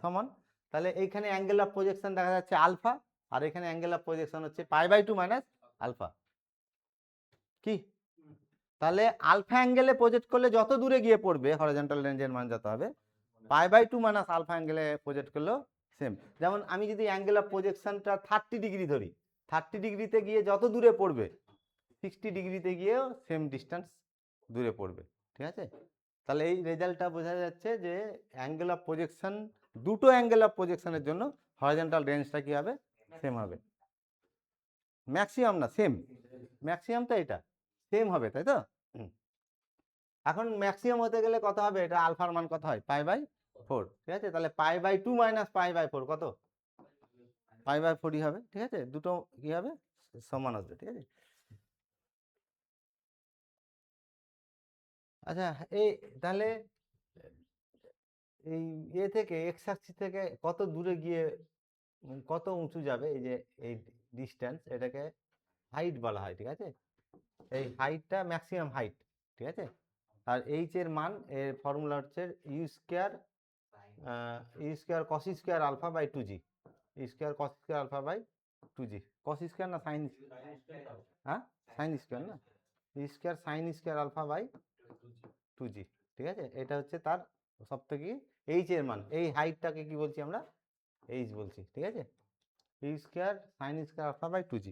সমান। তাহলে এইখানে অ্যাঙ্গেল অফ প্রজেকশন দেখা যাচ্ছে আলফা, আর এখানে অ্যাঙ্গেল অফ প্রজেকশন হচ্ছে π/2 মাইনাস আলফা। কি তাহলে আলফা অ্যাঙ্গেলে প্রজেক্ট করলে যত দূরে গিয়ে পড়বে হরিজন্টাল রেঞ্জের মান যত হবে, π/2 মাইনাস আলফা অ্যাঙ্গেলে প্রজেক্ট করলেও সেম। যেমন আমি যদি অ্যাঙ্গেল অফ প্রজেকশনটা 30 ডিগ্রি ধরি, 30 ডিগ্রিতে গিয়ে যত দূরে পড়বে 60 ডিগ্রিতে গিয়েও সেম ডিস্টেন্স দূরে পড়বে। ঠিক আছে, তাহলে এই রেজাল্টটা বোঝা যাচ্ছে যে অ্যাঙ্গেল অফ প্রজেকশন, দুটো অ্যাঙ্গেল অফ প্রজেকশনের জন্য হরিজন্টাল রেঞ্জটা কি হবে, সেম হবে। ম্যাক্সিমাম না, সেম। ম্যাক্সিমাম তো এটা সেম হবে, তাই তো? এখন ম্যাক্সিমাম হতে গেলে কত হবে, এটা আলফার মান কত হয়, π/4। ঠিক আছে, তাহলে π/2 মাইনাস π/4 কত, π/4ই হবে। ঠিক আছে, দুটো কি হবে, সমান হবে। ঠিক আছে, আচ্ছা এই তাহলে এই থেকে এক্স অ্যাক্সিস থেকে কত দূরে গিয়ে কত উঁচু যাবে, এই যে এই ডিস্টেন্স, এটাকে হাইট বলা হয়। ঠিক আছে, এই হাইটটা ম্যাক্সিমাম হাইট। ঠিক আছে, আর এইচ এর মান, এর ফর্মুলা হচ্ছে u square cos square alpha by 2g, square cos square alpha by 2g। Cos square না সাইন, হ্যাঁ সাইন স্কোয়ার না, square sine square alpha by 2g। ঠিক আছে, এটা হচ্ছে তার সব থেকে এইচ এর মান। এই হাইটটাকে কি বলছি আমরা, এইচ বলছি। ঠিক আছে, you square sine square alpha by 2g।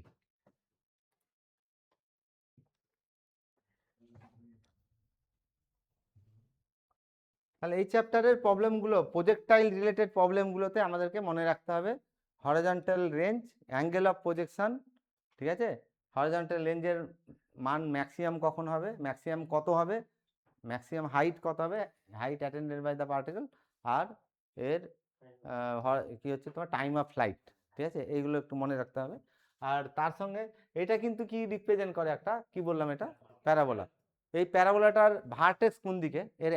তাহলে এই চ্যাপ্টারের প্রবলেমগুলো, প্রজেক্টাইল রিলেটেড প্রবলেমগুলোতে আমাদেরকে মনে রাখতে হবে horizontal range, angle of projection. ঠিক আছে, হরিজন্টাল রেঞ্জের মান ম্যাক্সিমাম কখন হবে, ম্যাক্সিমাম কত হবে, ম্যাক্সিমাম হাইট কত হবে, height attained by the particle, আর এর কি হচ্ছে তোমার টাইম অফ ফ্লাইট। ঠিক আছে, এইগুলো একটু মনে রাখতে হবে। আর তার সঙ্গে এটা কিন্তু কি রিপ্রেজেন্ট করে, একটা কি বললাম, এটা প্যারাবোলা। এই প্যারাবোলাটার ভার্টেক্স কোন দিকে, এর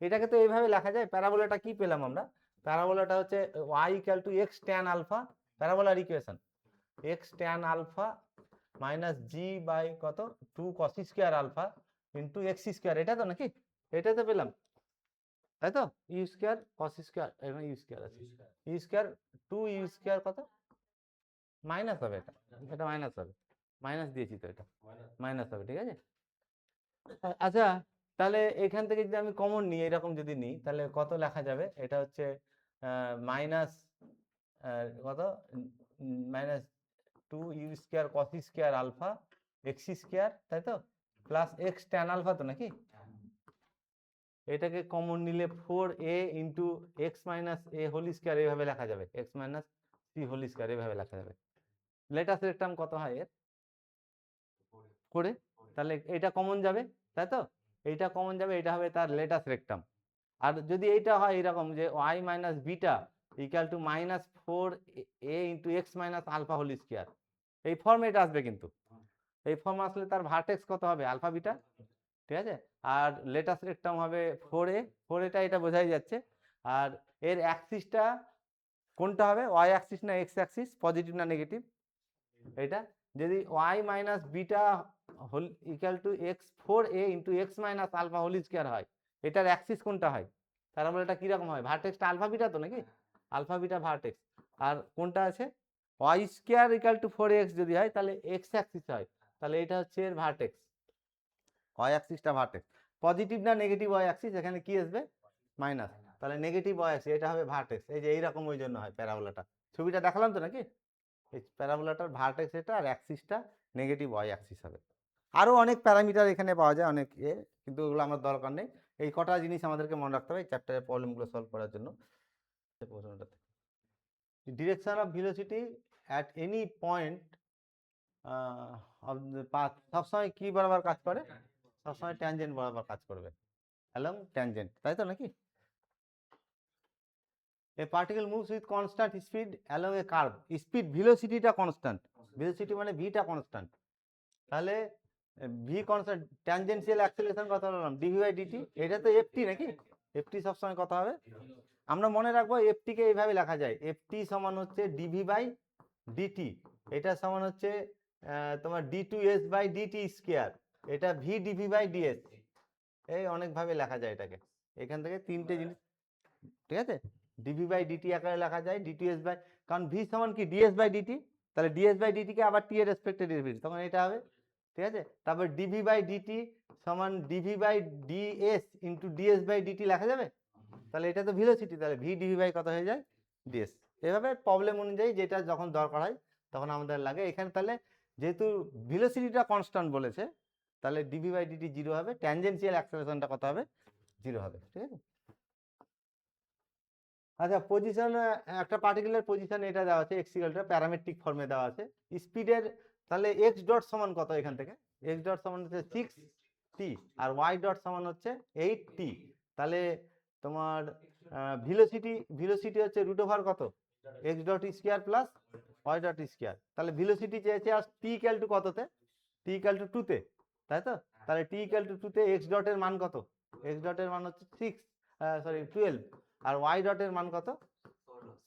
এটাকে তো এইভাবে লেখা যায়। প্যারাবোলাটা কি পেলাম আমরা, প্যারাবোলাটা হচ্ছে y equal to x tan alpha, প্যারাবোলার equation x tan alpha minus G by কত 2 cos square alpha into X square, এটা তো নাকি, এটা তো পেলাম, তাই তো? ইউ স্কোয়ার কস স্কোয়ার, এখানে ইউ স্কোয়ার আছে, ইউ স্কোয়ার 2 ইউ স্কোয়ার কত, মাইনাস হবে, এটা এটা মাইনাস হবে, মাইনাস দিয়েছি তো, এটা মাইনাস হবে। ঠিক আছে, আচ্ছা তাহলে এখান থেকে যদি আমি কমন নিই, এরকম যদি নিই, তাহলে কত লেখা যাবে, এটা হচ্ছে মাইনাস কত, minus 2 you square cos square alpha x square, তাই তো, প্লাস এক্স ট্যান আলফা তো নাকি, এটাকে কমন নিলে 4a into x minus a whole square এভাবে লেখা যাবে, x minus c whole square এভাবে লেখা যাবে। লেটাস রেকটাম কত হয় এর, করে, তাহলে এটা কমন যাবে, তাই তো, এইটা কমন যাবে, এটা হবে তার লেটাস রেকটাম। আর যদি এইটা হয় এরকম যে y minus beta equal to minus 4a into x minus alpha whole square, এই ফর্মে এটা আসবে। কিন্তু এই ফর্ম আসলে তার ভার্টেক্স কত হবে, আলফা বিটা। ঠিক আছে, আর লেটাস রেকটাম হবে 4a, 4a এটা বোঝাই যাচ্ছে। আর এর অ্যাক্সিসটা কোনটা হবে, ওয়াই অ্যাক্সিস না এক্স অ্যাক্সিস, পজিটিভ না নেগেটিভ, এটা যদি y minus beta whole equal to x 4a into x minus alpha whole square হয়, এটার অ্যাক্সিস কোনটা হয়, তার মানে এটা কিরকম হয়, ভার্টেক্সটা আলফা বিটা তো নাকি, আলফা বিটা ভার্টেক্স। আর কোনটা আছে, Y square equal to 4x যদি হয় তাহলে এক্স অ্যাক্সিস হয়, তাহলে এটা হচ্ছে এর ভার্টেক্স, ওয়াই অ্যাক্সিসটা ভার্টেক্স। পজিটিভ না নেগেটিভ ওয়াই অ্যাক্সিস, এখানে কি আসবে, মাইনাস, তাহলে নেগেটিভ ওয়াই অ্যাক্সিস, এটা হবে ভার্টেক্স। এই যে এইরকম, ওই জন্য হয় প্যারাবোলাটা, ছবিটা দেখালাম তো নাকি, এই প্যারাবোলাটার ভার্টেক্স এটা, আর অ্যাক্সিসটা নেগেটিভ ওয়াই অ্যাক্সিস হবে। আরও অনেক প্যারামিটার এখানে পাওয়া যায়, অনেক কিন্তু ওগুলো আমার দরকার নেই। এই কটা জিনিস আমাদেরকে মনে রাখতে হবে এই চ্যাপ্টারের প্রবলেমগুলো সলভ করার জন্য। Direction of velocity at any point of the path সবসময় কি বরাবর কাজ করে, সবসময় ট্যানজেন্ট বরাবর কাজ করবে, অ্যালং ট্যানজেন্ট, তাই তো নাকি? A particle moves with constant speed along a curve, speed ভেলোসিটিটা কনস্ট্যান্ট, ভেলোসিটি মানে ভিটা কনস্ট্যান্ট, তাহলে ভি কনস্ট্যান্ট, ট্যানজেনশিয়াল অ্যাক্সিলারেশন কত বললাম, ডিভি বাই ডিটি, এটা তো এফটি নাকি, এফটি সবসময় কত হবে? আমরা মনে রাখবো এফটিকে এইভাবে লেখা যায়, এফটি সমান হচ্ছে ডিভি বাই ডিটি, এটা সমান হচ্ছে তোমার d2s বাই ডিটি স্কোয়ার, এটা ভি ডিভি বাই ডিএস, এই অনেকভাবে লেখা যায় এটাকে। এখান থেকে তিনটে জিনিস, ঠিক আছে, ডিভি বাই ডিটি আকারে লেখা যায়, d2s বাই, কারণ ভি সমান কি ডিএস বাই ডিটি, তাহলে ডিএস বাই ডিটি কে আবার টি এর রেসপেক্টে ডেরিভেটিভ, তখন এটা হবে, ঠিক আছে। তারপর ডিভি বাই ডিটি সমান dv by ds into ds by dt লেখা যাবে, তাহলে এটা তো ভেলোসিটি, তাহলে ভি ডিভি বাই কত হয়ে যায়? ডিএস। এভাবে প্রবলেম অনুযায়ী যেটা যখন দরকার হয় তখন আমাদের লাগে। এখানে তাহলে যেহেতু ভেলোসিটিটা কনস্ট্যান্ট বলেছে, তাহলে ডিভি বাই ডিটি 0 হবে, ট্যানজেনশিয়াল অ্যাক্সেলারেশনটা কত হবে? 0 হবে, ঠিক আছে। আচ্ছা, পজিশন, একটা পার্টিকুলার পজিশন এটা দেওয়া আছে, এক্স ইকুয়াল টু প্যারামেট্রিক ফর্মে দেওয়া আছে স্পিডের, তাহলে এক্স ডট সমান কত এখান থেকে? এক্স ডট সমান হচ্ছে 6t আর ওয়াই ডট সমান হচ্ছে 8t, তাহলে তোমার ভেলোসিটি হচ্ছে রুট ওভার কত? X dot square plus Y dot square, তাহলে ভেলোসিটি চেয়েছে আর টি ইকুয়াল টু কততে? টি ইকুয়াল টু 2 তে, তাই তো? তাহলে টি ইকুয়াল টু 2 তে এক্স ডটের মান কত? এক্স ডটের মান হচ্ছে 12, আর ওয়াই ডটের মান কত?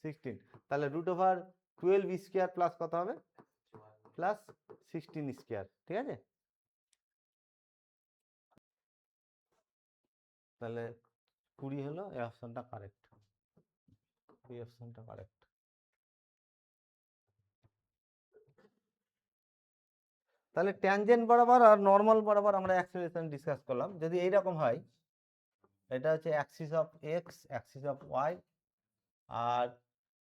16, তাহলে রুট ওভার 12 স্কোয়ার প্লাস কত হবে? প্লাস 16 স্কোয়ার, ঠিক আছে। তাহলে 20 হলো, এই অপশনটা কারেক্ট, এই অপশনটা কারেক্ট। তাহলে ট্যানজেন্ট বরাবর আর নর্মাল বরাবর আমরা অ্যাক্সেলারেশন ডিসকাস করলাম। যদি এইরকম হয়, এটা হচ্ছে axis of x, axis of Y, আর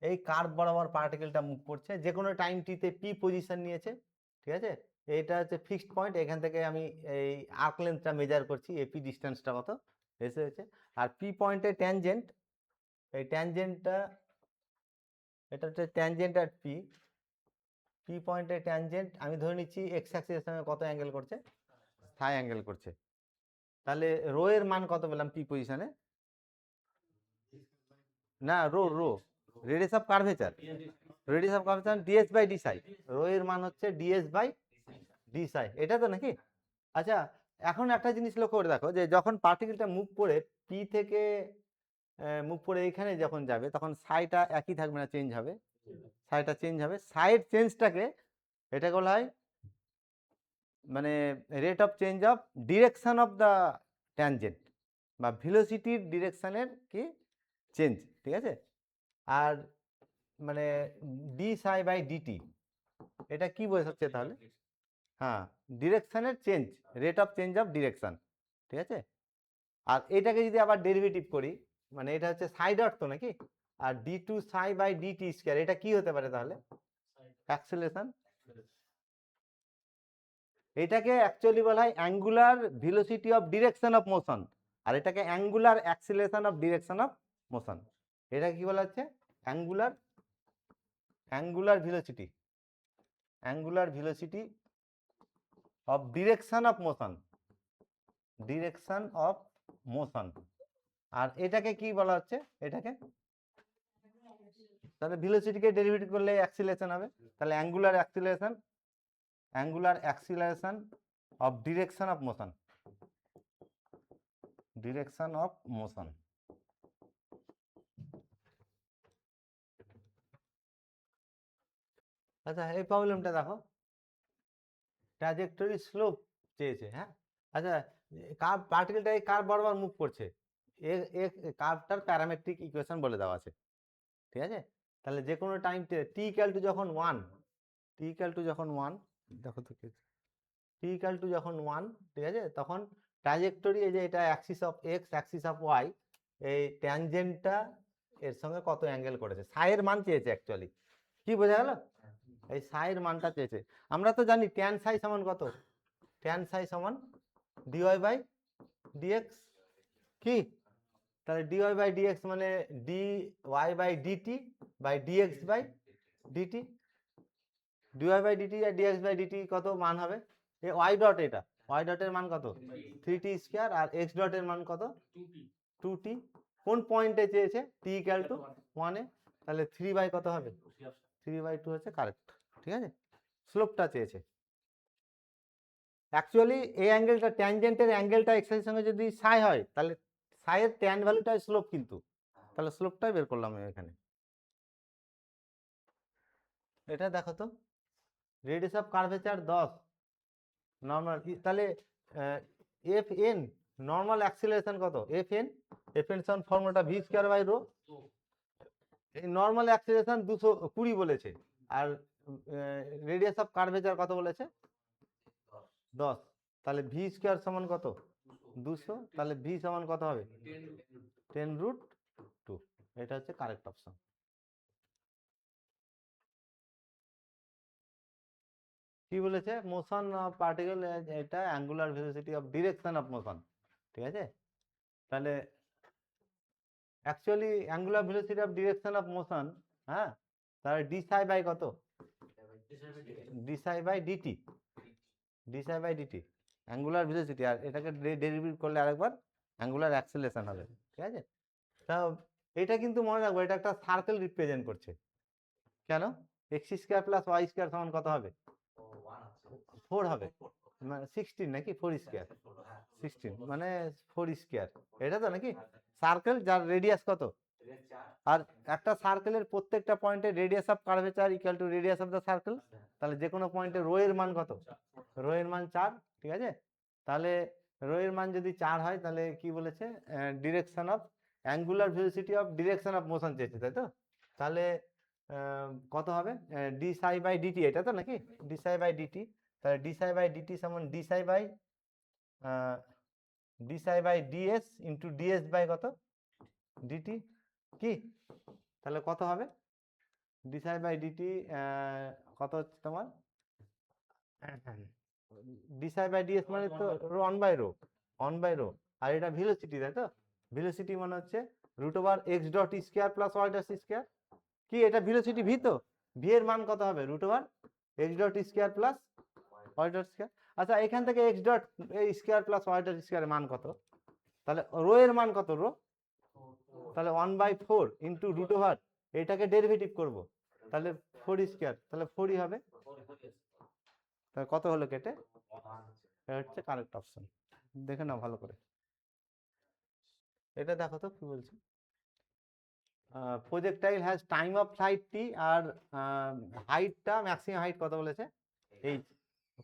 এই কার্ভ বরাবর পার্টিকেলটা মুভ করছে, যে কোনো টাইম টিতে পি পজিশন নিয়েছে, ঠিক আছে। এটা হচ্ছে ফিক্সড পয়েন্ট, এখান থেকে আমি এই আর্ক লেন্থটা মেজার করছি, এপি ডিস্টেন্সটা কত এসে হয়েছে, আর পি পয়েন্টে ট্যানজেন্ট, এই ট্যানজেন্টটা, এটা হচ্ছে ট্যানজেন্ট আর পি, পি পয়েন্টে ট্যানজেন্ট আমি ধরে নিচ্ছি এক্স অ্যাক্সিসের সঙ্গে কত অ্যাঙ্গেল করছে? থাই অ্যাঙ্গেল করছে। তাহলে রো এর মান কত পেলাম পি পজিশনে? না, rho radius of curvature, radius of curvature ds by d psi, rho এর মান হচ্ছে ডিএস বাই ডি সাই, এটা তো নাকি? আচ্ছা, এখন একটা জিনিস লক্ষ্য করে দেখো, যে যখন পার্টিকেলটা মুভ করে পি থেকে মুভ করে এখানে যখন যাবে, তখন সাইটা একই থাকবে না, চেঞ্জ হবে, সাইটা চেঞ্জ হবে, সাইড চেঞ্জটাকে এটাকে বলা হয় মানে rate of change of direction of the tangent, বা ভেলোসিটির ডিরেকশনের কি চেঞ্জ, ঠিক আছে। আর মানে ডি সাই বাই ডিটি, এটা কি বোঝাচ্ছে তাহলে? হ্যাঁ, ডিরেকশনের change, rate of change of direction, ঠিক আছে। আর এটাকে যদি আবার ডেরিভেটিভ করি, মানে এটা হচ্ছে সাই ডট তো নাকি, আর D two psi by DT square, এটা কি হতে পারে তাহলে? অ্যাক্সেলারেশন। এটাকে অ্যাকচুয়ালি বলা হয় angular velocity of direction of motion, আর এটাকে angular acceleration of direction of motion. এটা কি বলা হচ্ছে? Angular velocity, angular velocity of direction of motion, direction of motion. আর এটাকে কি বলা হচ্ছে? এটাকে তাহলে ভেলোসিটিকে ডেরিভেটিভ করলে অ্যাক্সিলারেশন হবে, তাহলে angular acceleration of direction of motion, direction of motion. আচ্ছা, এই প্রবলেমটা দেখো, ট্র্যাজেক্টরি স্লোপ চেয়েছে, হ্যাঁ। আচ্ছা, কার্ভ, পার্টিকেলটা এই কার্ভ বরাবর মুভ করছে, কার্ভটার প্যারামেট্রিক ইকুয়েশন বলে দেওয়া আছে, ঠিক আছে। তাহলে যে কোনো টাইম টি ইকুয়াল টু যখন 1, টি ইকুয়াল টু যখন 1, দেখো তো টি ইকুয়াল টু যখন 1, ঠিক আছে, তখন ট্র্যাজেক্টরি, এই যে এটা axis of x, axis of y, এই ট্যানজেন্টটা এর সঙ্গে কত অ্যাঙ্গেল করেছে, সাইয়ের মান চেয়েছে অ্যাকচুয়ালি, কি বোঝা গেল? এই সাইয়ের মানটা চেয়েছে। আমরা তো জানি ট্যান সাই সমান কত? ট্যান সাই সমান ডিওয়াই বাই ডিএক্স, কি? তাহলে ডিওয়াই বাই ডিএক্স মানে d y by dt by dx by dt, dy by dt আর ডিএক্স বাই ডিটি কত মান হবে? এই ওয়াই ডট, এটা ওয়াই ডটের মান কত? 3t স্কয়ার, আর এক্স ডটের মান কত? 2t। কোন পয়েন্টে চেয়েছে? টি ইকুয়াল টু 1 এ, তাহলে 3 বাই কত হবে? 3/2 হচ্ছে কারেক্ট, ঠিক আছে। স্লোপটা চেয়েছে। অ্যাকচুয়ালি এই অ্যাঙ্গেলটা, ট্যানজেন্টের অ্যাঙ্গেলটা এক্স এর সঙ্গে যদি সাই হয়, তাহলে সাই এর ট্যান ভ্যালুটাই স্লোপ, কিন্তু তাহলে স্লোপটাই বের করলাম আমি এখানে। এটা দেখো তো, রেডিয়াস অফ কার্ভেচার 10, নর্মাল, তাহলে এফ এন নর্মাল অ্যাক্সিলারেশন কত? এফ এন সমান ফর্মুলাটা ভি স্কয়ার বাই রো। এই নর্মাল অ্যাক্সিলারেশন 220 বলেছে, আর রেডিয়াস অফ কার্ভেচার কত বলেছে? 10। তাহলে ভি স্কয়ার সমান কত? 200। তাহলে ভি সমান কত হবে? 10√2। এটা হচ্ছে কারেক্ট অপশন। কি বলেছে? মোশন অফ পার্টিকেল, এটা angular velocity of direction of motion, ঠিক আছে? তাহলে actually angular velocity of direction of motion, হ্যাঁ, তাহলে ডি সাই বাই কত? D psi by DT, D psi by DT angular velocity, আর এটাকে ডেরিভেটিভ করলে আরেকবার অ্যাঙ্গুলার অ্যাক্সেলারেশন হবে, ঠিক আছে? তা এটা কিন্তু মনে রাখবো, এটা একটা সার্কেল রিপ্রেজেন্ট করছে। কেন? X square plus y square সমান কত হবে? 4 হবে, মানে 16 নাকি 4 স্কয়ার, 16 মানে 4 স্কয়ার, এটা তো নাকি সার্কেল যার রেডিয়াস কত? আর একটা সার্কেলের প্রত্যেকটা পয়েন্টে radius of curvature equal to radius of the circle. তাহলে যে কোনো পয়েন্টে রো এর মান কত? রো এর মান 4, ঠিক আছে? তাহলে রো এর মান যদি 4 হয়, তাহলে কি বলেছে? Direction of angular velocity of direction of motion চেয়েছে, তাই তো? তাহলে কত হবে? ডি সাই বাই ডিটি, এটা তো নাকি ডি সাই বাই ডিটি। তাহলে ডি সাই বাই ডিটি সমান d psi by ds into ds by কত? ডিটি। কি তাহলে কত হবে? ডি সাই বাই ডিটি কত হচ্ছে তোমার? ডি সাই বাই ডিএস মানে তো রো 1/ρ, আর এটা ভেলোসিটি, তাই তো? ভেলোসিটি মানে হচ্ছে √x dot square plus y dot square. কি এটা ভেলোসিটি ভি তো? ভি এর মান কত হবে? √x dot square plus y dot square. আচ্ছা, এখান থেকে x dot square plus y dot স্কয়ারের মান কত? তাহলে রো এর মান কত? রো, তাহলে 1/4 ইন্টু √, এটাকে ডেরিভেটিভ করব, তাহলে 4 স্কয়ার, তাহলে 4ই হবে। তাহলে কত হলো কেটে? এটা হচ্ছে কারেক্ট অপশন। দেখে নাও ভালো করে। এটা দেখো তো কি বলছে। Projectile has time of flight T, আর হাইটটা ম্যাক্সিমাম হাইট কত বলেছে? এই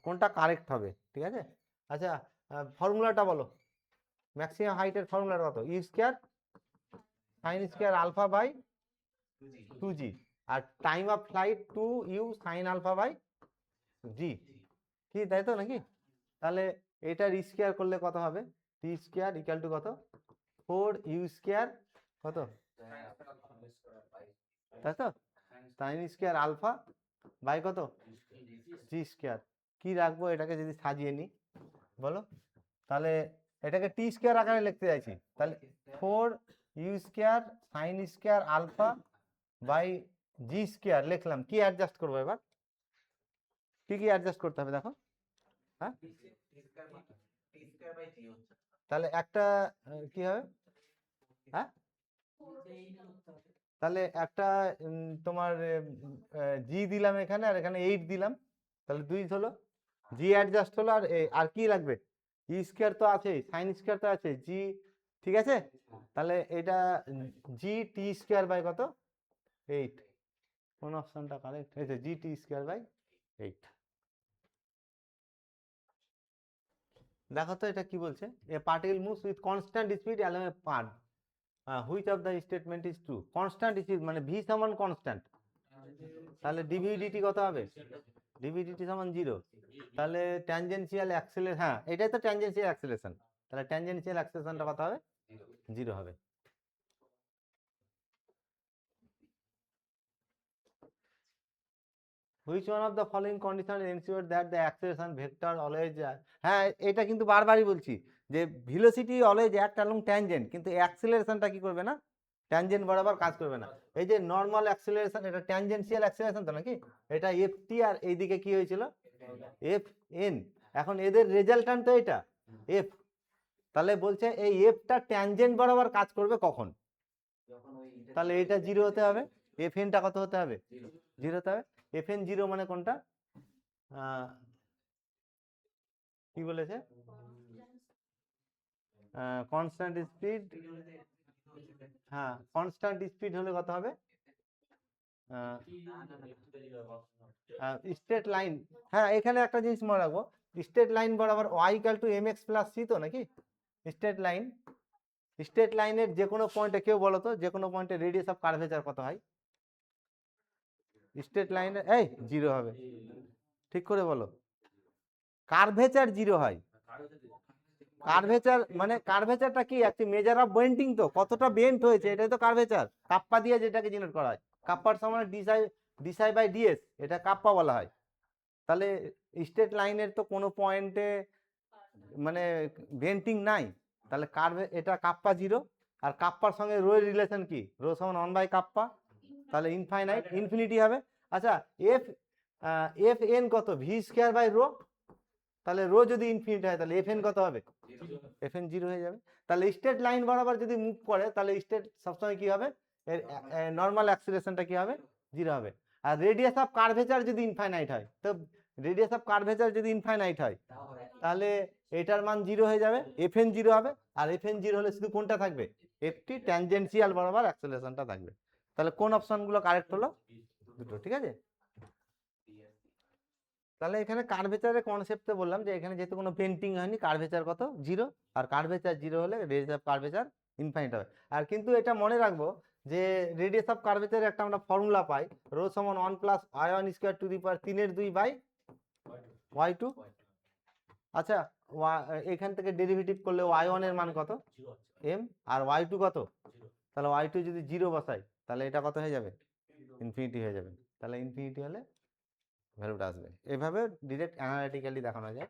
কোনটা কারেক্ট হবে, ঠিক আছে? আচ্ছা, ফর্মুলাটা বলো। ম্যাক্সিমাম হাইটের ফর্মুলাটা কত? U square sine square alpha by 2g, আর time of flight 2u sine alpha by G, কি তাই তো নাকি? তাহলে এটা স্কয়ার করলে কত হবে? টি স্কয়ার ইকুয়াল টু কত? 4u স্কয়ার কত, তাই তো? সাইন স্কয়ার আলফা বাই কত? জি স্কয়ার। কি রাখবো এটাকে যদি সাজিয়ে নি বলো? তাহলে এটাকে টি স্কয়ার আকারে লিখতে চাইছি, তাহলে 4u square sine square alpha by g square লিখলাম। কি অ্যাডজাস্ট করবো এবার? কি অ্যাডজাস্ট করতে হবে দেখো? হ্যাঁ, তাহলে একটা কি হবে? হ্যাঁ, তাহলে একটা তোমার জি দিলাম এখানে, আর এখানে 8 দিলাম, তাহলে 2 হলো। জি অ্যাডজাস্ট হলো, আর কি লাগবে? ই স্কয়ার তো আছে, সাইন স্কয়ার তো আছে, জি, ঠিক আছে? তাহলে এটা জি টি স্কয়ার বাই কত? 8। কোন অপশনটা কারেক্ট হয়েছে? G T square by 8। দেখো তো এটা কি বলছে। A particle moves with constant speed along a path, which of the statement is true? Constant speed মানে ভি সমান কনস্ট্যান্ট, তাহলে ডিভিডিটি কত হবে? ডিভিডিটি সমান 0। তাহলে ট্যানজেনশিয়াল অ্যাক্সেলারেশন, হ্যাঁ এটাই তো ট্যানজেনশিয়াল অ্যাক্সেলারেশন, তাহলে ট্যানজেনশিয়াল অ্যাক্সেলারেশনটা কত হবে? 0 হবে। Which one of the following condition ensure that the acceleration vector always, হ্যাঁ এটা কিন্তু বারবারই বলছি যে velocity always act along tangent, কিন্তু অ্যাক্সেলারেশনটা কি করবে না? ট্যানজেন্ট বরাবর কাজ করবে না। এই যে নর্মাল অ্যাক্সেলারেশন, এটা ট্যানজেনশিয়াল অ্যাক্সেলারেশন তো নাকি? এটা এফ টি, আর এইদিকে কি হয়েছিল? F N. এখন এদের রেজাল্টান্ট তো এটা এফ, তাহলে বলছে এই এফটা ট্যানজেন্ট বরাবর কাজ করবে কখন? তাহলে এটা 0 হতে হবে। এফ এনটা কত হতে হবে? 0 হতে হবে। এফ এন 0 মানে কোনটা? কি বলেছে? কনস্ট্যান্ট স্পিড, হ্যাঁ কনস্ট্যান্ট স্পিড হলে কত হবে, স্ট্রেট লাইন, হ্যাঁ এখানে একটা জিনিস মনে রাখবো, স্ট্রেট লাইন বরাবর y equal two mx plus c তো নাকি, স্ট্রেট লাইন, স্ট্রেট লাইনের যে কোনো পয়েন্টে, কেউ বলো তো যে কোনো পয়েন্টে রেডিয়াস অফ কার্ভেচার কত হয়, স্ট্রেট লাইনে এই জিরো হবে, ঠিক করে বলো, কার্ভেচার জিরো হয়, কার্ভেচার মানে কার্ভেচারটা কি একটি মেজার অফ বেন্ডিং, তো কতটা বেন্ট হয়েছে এটাই তো কার্ভেচার, কাপ্পা দিয়ে যেটাকে ডিনোট করা হয়, কাপ্পার সমান ডিসাই বাই ডিএস, এটা কাপ্পা বলা হয়। তাহলে স্ট্রেট লাইনের তো কোনো পয়েন্টে মানে বেন্টিং নাই, তাহলে কার্ভে এটা কাপ্পা জিরো, আর কাপ্পার সঙ্গে রো এর রিলেশন কি, রো সমান 1 বাই কাপ্পা, তাহলে ইনফাইনাইট ইনফিনিটি হবে। আচ্ছা এফ এফ এন কত, ভি স্কয়ার বাই রো, তাহলে রো যদি ইনফিনিটি হয় তাহলে এফ এন কত হবে, এফ এন জিরো হয়ে যাবে। তাহলে স্ট্রেট লাইন বরাবর যদি মুভ করে তাহলে স্ট্রেট সবসময় কি হবে, এর নর্মাল অ্যাক্সিলারেশনটা কি হবে, জিরো হবে। আর রেডিয়াস অফ কার্ভেচার যদি ইনফাইনাইট হয়, তো রেডিয়াস অফ কার্ভেচার যদি ইনফাইনাইট হয় তাহলে এটার মান জিরো হয়ে যাবে, এফ এন জিরো হবে, আর এফ এন জিরো হলে শুধু কোনটা থাকবে, একটি ট্যানজেনশিয়াল বরাবর অ্যাক্সিলারেশনটা থাকবে। তাহলে কোন অপশনগুলো কারেক্ট হলো, দুটো, ঠিক আছে। তাহলে এখানে কার্ভেচারের কনসেপ্টে বললাম যে এখানে যেহেতু কোনো পেন্টিং হয়নি, কার্ভেচার কত, জিরো, আর কার্ভেচার জিরো হলে রেডিয়াস অফ কার্ভেচার ইনফাইনাইট হবে। আর কিন্তু এটা মনে রাখবো যে রেডিয়াস অফ কার্ভেচারের একটা আমরা ফর্মুলা পাই, রো সমান 1 plus y1 square to the power 3/2 by y2। আচ্ছা এখান থেকে ডেরিভেটিভ করলে y1 এর মান কত, m, আর y2 কত, তাহলে y2 যদি জিরো বসাই তাহলে এটা কত হয়ে যাবে, ইনফিনিটি হয়ে যাবে। তাহলে ইনফিনিটি হলে ভ্যালুটা আসবে, এভাবে ডিরেক্ট অ্যানালিটিক্যালি দেখানো যায়।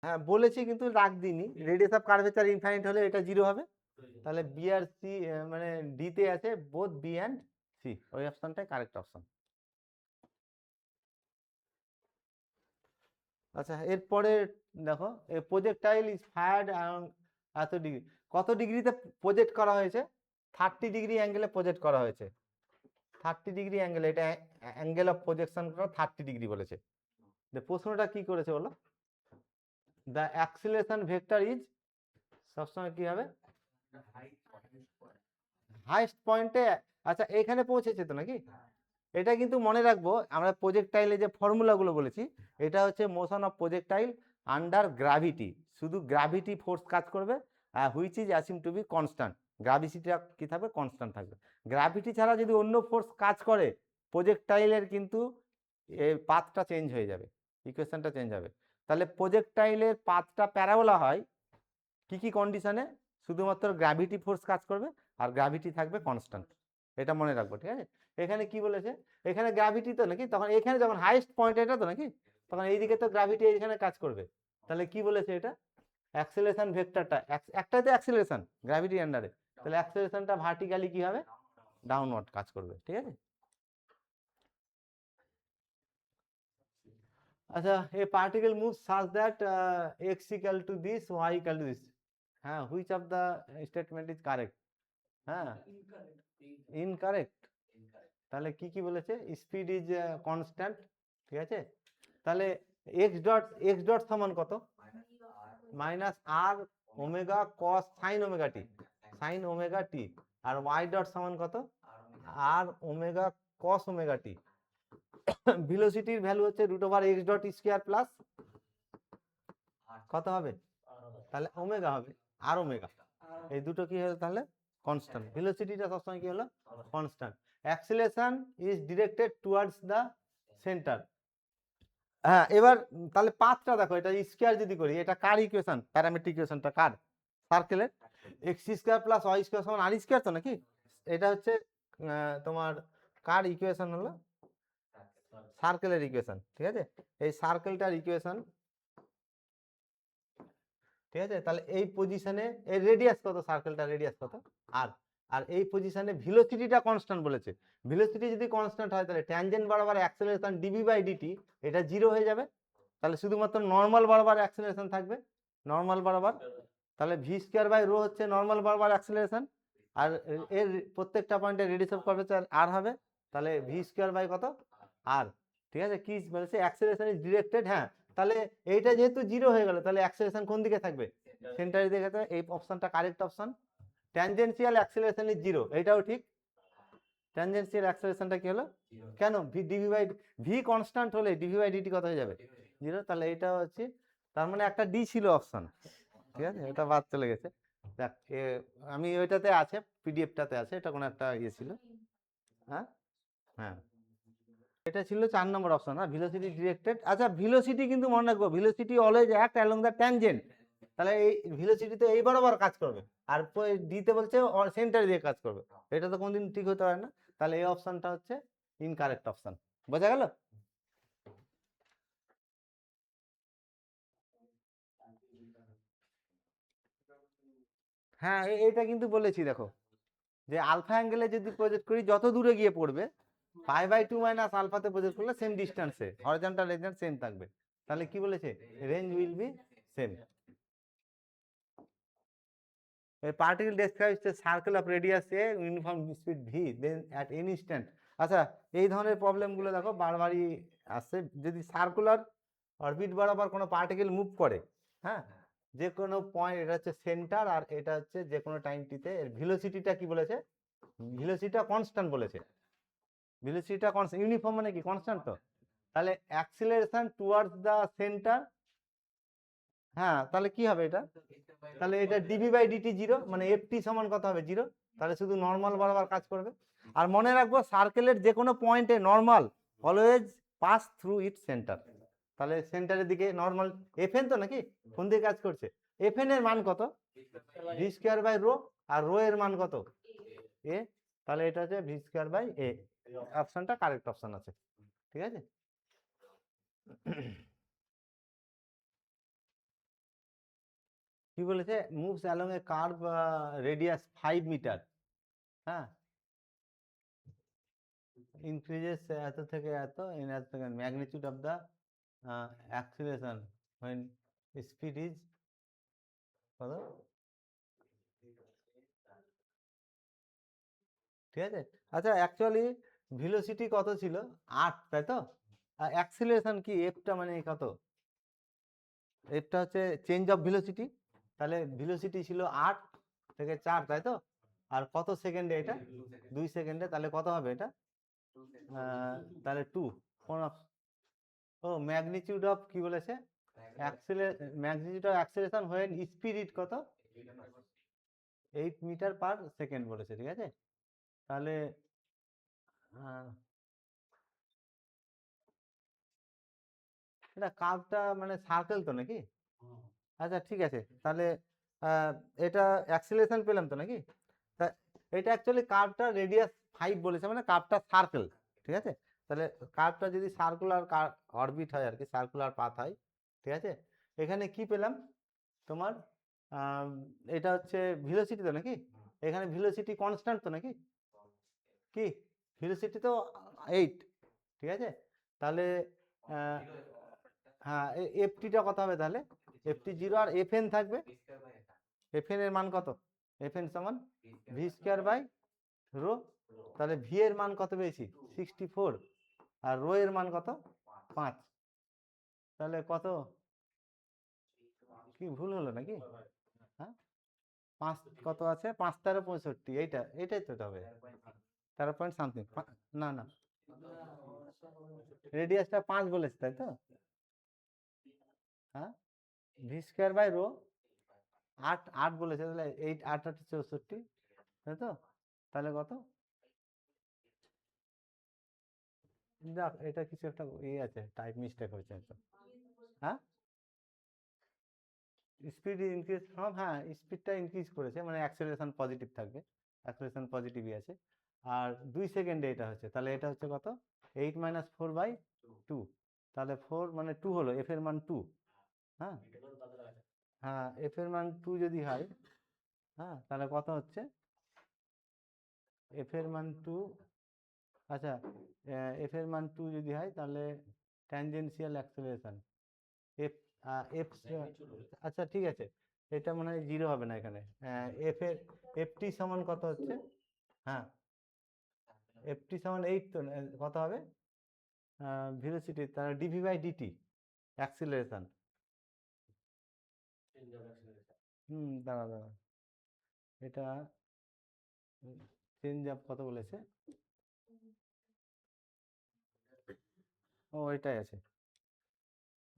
হ্যাঁ বলেছি কিন্তু রাখ দিইনি, রেডিয়াস অফ কার্ভেচার ইনফাইনাইট হলে এটা জিরো হবে, তাহলে বি আর সি মানে ডি তে আছে বোথ বি অ্যান্ড সি, ওই অপশনটাই কারেক্ট অপশন। আচ্ছা এরপরে দেখো, এ প্রজেক্টাইল ইজ ফায়ার্ড এত ডিগ্রি, কত ডিগ্রিতে প্রজেক্ট করা হয়েছে, 30 ডিগ্রি অ্যাঙ্গেলে প্রজেক্ট করা হয়েছে, 30 ডিগ্রি অ্যাঙ্গেল, এটা অ্যাঙ্গেল অফ প্রজেকশন 30 ডিগ্রি বলেছে। প্রশ্নটা কি করেছে বলো, দ্য অ্যাক্সিলারেশন ভেক্টর ইজ, সবসময় কি হবে, হাইস্ট পয়েন্টে, আচ্ছা এখানে পৌঁছেছে তো নাকি, এটা কিন্তু মনে রাখবো আমরা প্রজেক্টাইলে যে ফর্মুলাগুলো বলেছি, এটা হচ্ছে motion of projectile under gravity, শুধু গ্র্যাভিটি ফোর্স কাজ করবে, which is assume to be constant, গ্র্যাভিটিটা কি থাকবে, কনস্ট্যান্ট থাকবে। গ্র্যাভিটি ছাড়া যদি অন্য ফোর্স কাজ করে প্রজেক্টাইলের কিন্তু এই পাথটা চেঞ্জ হয়ে যাবে, ইকুয়েশনটা চেঞ্জ হবে। তাহলে প্রজেক্টাইলের পাথটা প্যারাবোলা হয় কি কি কন্ডিশনে, শুধুমাত্র গ্র্যাভিটি ফোর্স কাজ করবে আর গ্র্যাভিটি থাকবে কনস্ট্যান্ট, এটা মনে রাখবো, ঠিক আছে। এখানে কি বলেছে, এখানে গ্র্যাভিটি তো নাকি, তখন এখানে যখন হাইস্ট পয়েন্ট এটা তো নাকি, তখন এইদিকে তো গ্র্যাভিটি এখানে কাজ করবে, তাহলে কি বলেছে এটা, অ্যাক্সেলারেশন ভেক্টরটা, একটাই তো অ্যাক্সেলারেশন গ্র্যাভিটি আন্ডারে, তাহলে অ্যাক্সেলারেশনটা ভার্টিক্যালি কি হবে, ডাউনওয়ার্ড কাজ করবে, ঠিক আছে। আচ্ছা a particle move such that x equal to this, y equal to this, হ্যাঁ which of the statement is correct, হ্যাঁ ইনকারেক্ট, তাহলে কি কি বলেছে, স্পিড ইজ কনস্ট্যান্ট, ঠিক আছে। তাহলে এক্স ডট সমান কত, minus r omega cos sine omega t, sine omega t, আর ওয়াই ডট সমান কত, r omega cos omega t. ভেলোসিটির ভ্যালু হচ্ছে root over x dot square plus কত হবে, তাহলে ওমেগা হবে, আর ওমেগা, এই দুটো কি হলো তাহলে কনস্ট্যান্ট, ভেলোসিটিটা সবসময় কি হলো constant, acceleration is directed towards the centre. হ্যাঁ এবার তাহলে পাথটা দেখো, এটা স্কয়ার যদি করি, এটা কার ইকুয়েশন, প্যারামেট্রিক ইকুয়েশনটা কার, সার্কেলের, x square plus y square সমান আর স্কয়ার তো নাকি, এটা হচ্ছে তোমার কার ইকুয়েশন হলো, সার্কেলের ইকুয়েশন, ঠিক আছে। এই সার্কেলটার ইকুয়েশন, ঠিক আছে। তাহলে এই পজিশনে এর রেডিয়াস কত, সার্কেলটার রেডিয়াস কত, আর আর এই পজিশনে ভেলোসিটিটা কনস্ট্যান্ট বলেছে, ভেলোসিটি যদি কনস্ট্যান্ট হয় তাহলে ট্যানজেন্ট বরাবর অ্যাক্সেলারেশন ডিভি বাই ডিটি এটা জিরো হয়ে যাবে, তাহলে শুধুমাত্র নর্মাল বরাবর অ্যাক্সেলারেশন থাকবে, নর্মাল বরাবর, তাহলে ভি স্কয়ার বাই রো হচ্ছে নর্মাল বরাবর অ্যাক্সেলারেশন, আর এর প্রত্যেকটা পয়েন্টে রেডিয়াস অফ কার্ভেচার আর হবে, তাহলে ভি স্কয়ার বাই কত আর, ঠিক আছে। কি বলেছে, অ্যাক্সেলারেশন ইজ ডিরেক্টেড, হ্যাঁ তাহলে এইটা যেহেতু জিরো হয়ে গেল, তাহলে অ্যাক্সেলারেশন কোন দিকে থাকবে? সেন্টারের দিকে থাকবে। এই অপশনটা correct option. Tangential acceleration is zero, এটাও ঠিক। ট্যানজেনশিয়াল অ্যাক্সেলারেশনটা কি হলো? কেন? ডিভি বাই ভি কনস্ট্যান্ট হলে ডিভি বাই ডিটি কত হয়ে যাবে? জিরো। তাহলে এটা হচ্ছে, তার মানে একটা ডি ছিল অপশন, ঠিক আছে, এটা বাদ চলে গেছে। দেখ আমি ওইটাতে আছে, পিডিএফটাতে আছে, এটা কোনো একটা ইয়ে ছিল। হ্যাঁ হ্যাঁ, এটা ছিল 4 নম্বর অপশন। হ্যাঁ, ভেলোসিটি ডিরেক্টেড। আচ্ছা, ভেলোসিটি কিন্তু মনে রাখবো, velocity always act along the tangent. তাহলে এই ভেলোসিটি তো এই বরাবর কাজ করবে, আর ডিতে বলছে সেন্টার দিয়ে কাজ করবে। এটা তো কোনদিন ঠিক হতে পারে না। তাহলে এই অপশনটা হচ্ছে ইনকারেক্ট অপশন। বোঝা গেল? হ্যাঁ, এটা কিন্তু বলেছি, দেখো, যে আলফা অ্যাঙ্গেলে যদি প্রজেক্ট করি, যত দূরে গিয়ে পড়বে, পাই বাই 2 মাইনাস আলফাতে প্রজেক্ট করলে সেম ডিস্টেন্সে হরিজন্টাল রেঞ্জ সেম থাকবে। তাহলে কি বলেছে? Range will be same. A particle describes the circle of radius a, uniform speed v, then at any instant. আচ্ছা, এই ধরনের প্রবলেমগুলো দেখো বারবারই আসছে। যদি সার্কুলার অরবিট বরাবর কোনো পার্টিকেল মুভ করে, হ্যাঁ, যে কোনো পয়েন্ট, এটা হচ্ছে সেন্টার, আর এটা হচ্ছে যে কোনো টাইম টিতে, এর ভেলোসিটিটা কি বলেছে? ভেলোসিটিটা কনস্ট্যান্ট বলেছে। ভেলোসিটিটা কনস্ট্যান্ট, ইউনিফর্ম মানে কি? কনস্ট্যান্ট তো। তাহলে অ্যাক্সিলারেশন টুয়ার্ডস দ্য সেন্টার, হ্যাঁ, তাহলে কি হবে এটা? তাহলে এটা ডিভি বাই ডিটি জিরো, মানে এফটি সমান কত হবে? জিরো। তাহলে শুধু নর্মাল বরাবর কাজ করবে। আর মনে রাখবো, সার্কেলের যে কোনো পয়েন্টে normal always pass through it centre. তাহলে সেন্টারের দিকে নর্মাল, এফএন তো নাকি কোন দিকে কাজ করছে? এফএন এর মান কত? V square by rho. আর রো এর মান কত? এ। তাহলে এটা হচ্ছে ভি স্কোয়ার বাই এ। অপশনটা কারেক্ট অপশন আছে, ঠিক আছে। কি বলেছে? Moves along a curve radius 5 metre. হ্যাঁ, increases এত থেকে এত in এত থেকে magnitude of the acceleration when speed is কত? ঠিক আছে। আচ্ছা, অ্যাকচুয়ালি ভেলোসিটি কত ছিল? 8, তাই তো। আর অ্যাক্সিলারেশন কি? এফটা মানে কত? এফটা হচ্ছে চেঞ্জ অফ ভেলোসিটি। তাহলে ভেলোসিটি ছিল 8 থেকে 4, তাই তো। আর কত সেকেন্ডে এটা? 2 সেকেন্ডে। তাহলে কত হবে এটা? তাহলে 2। কোন? ও, ম্যাগনিটিউড অফ কি বলেছে? Magnitude of acceleration when speed কত? 8 মিটার পার সেকেন্ড বলেছে, ঠিক আছে। তাহলে এটা কার্ভটা মানে সার্কেল তো নাকি? আচ্ছা, ঠিক আছে। তাহলে এটা অ্যাক্সিলারেশন পেলাম তো নাকি? তা এটা অ্যাকচুয়ালি কার্ভটা রেডিয়াস 5 বলেছে, মানে কার্ভটা সার্কেল, ঠিক আছে। তাহলে কার্ভটা যদি সার্কুলার অরবিট হয় আর কি, সার্কুলার পাথ হয়, ঠিক আছে। এখানে কি পেলাম তোমার? এটা হচ্ছে ভেলোসিটি তো নাকি? এখানে ভেলোসিটি কনস্ট্যান্ট তো নাকি? কি ভেলোসিটি তো 8, ঠিক আছে। তাহলে হ্যাঁ, এফটিটা কত হবে তাহলে? এফটি জিরো, আর এফএন থাকবে। এফএন এর মান কত? এফএন সমান ভি স্কোয়ার বাই রো। তাহলে ভি এর মান কত পেয়েছি? 64। আর রো এর মান কত? 5। তাহলে কত? কি ভুল হলো নাকি? হ্যাঁ, 5 কত আছে? 5 তেরো 65, এটাই তো হবে। 13 পয়েন্ট সামথিং। না না, রেডিয়াসটা 5 বলেছে, তাই তো। হ্যাঁ, ভি স্কোয়ার বাই রো 8 8 বলেছে, তাহলে 8 8 8 64, তাই তো। তাহলে কত? দেখ, এটা কিছু একটা আছে, টাইপ মিস্টেক হয়েছে তো। হ্যাঁ, স্পিড ইনক্রিজ ফ্রম, হ্যাঁ, স্পিডটা ইনক্রিজ করেছে, মানে অ্যাক্সেলারেশন পজিটিভ থাকবে, অ্যাক্সেলারেশন পজিটিভই আছে। আর 2 সেকেন্ডে এটা হচ্ছে, তাহলে এটা হচ্ছে কত? 8 মাইনাস 4 বাই 2। তাহলে 4 মানে 2 হলো, এফ এর মান 2। হ্যাঁ হ্যাঁ, এফ এর মান 2 যদি হয়, হ্যাঁ, তাহলে কত হচ্ছে? এফ এর মান 2। আচ্ছা, এফ এর মান 2 যদি হয়, তাহলে ট্যানজেনশিয়াল অ্যাক্সেলারেশন এফ, এফ, আচ্ছা ঠিক আছে, এটা মনে হয় জিরো হবে না এখানে। এফ এর এফটি সমান কত হচ্ছে? হ্যাঁ, এফটি সমান 8 তো, কত হবে ভেলোসিটি? তাহলে ডিভি বাই ডিটি, অ্যাক্সিলারেশন। দাঁড়া দাঁড়া, এটা চেঞ্জ অফ কত বলেছে? ও এটাই আছে।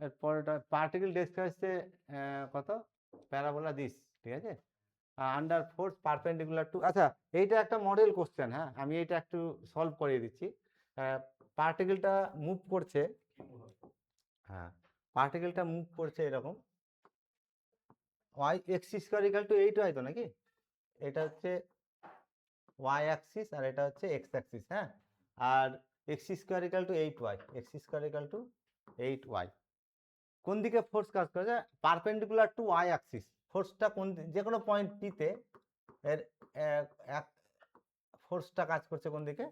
এরপরটা পার্টিকেল ডেন্সিটি হচ্ছে কত, প্যারাবোলা দিস, ঠিক আছে। আন্ডার ফোর্স পারপেন্ডিকুলার টু, আচ্ছা এইটা একটা মডেল কোশ্চেন, হ্যাঁ আমি এটা একটু সলভ করিয়ে দিচ্ছি। পার্টিকেলটা মুভ করছে, হ্যাঁ পার্টিকেলটা মুভ করছে এরকম, y x square equal to 8 হয় তো নাকি, এটা হচ্ছে ওয়াই অ্যাক্সিস আর এটা হচ্ছে এক্স অ্যাক্সিস, হ্যাঁ। আর x square equal to 8y, x square equal to 8y। কোন দিকে ফোর্স কাজ করেছে? Perpendicular to y axis. ফোর্সটা কোন যে কোনো পয়েন্ট টিতে এর এক ফোর্সটা কাজ করছে কোন দিকে?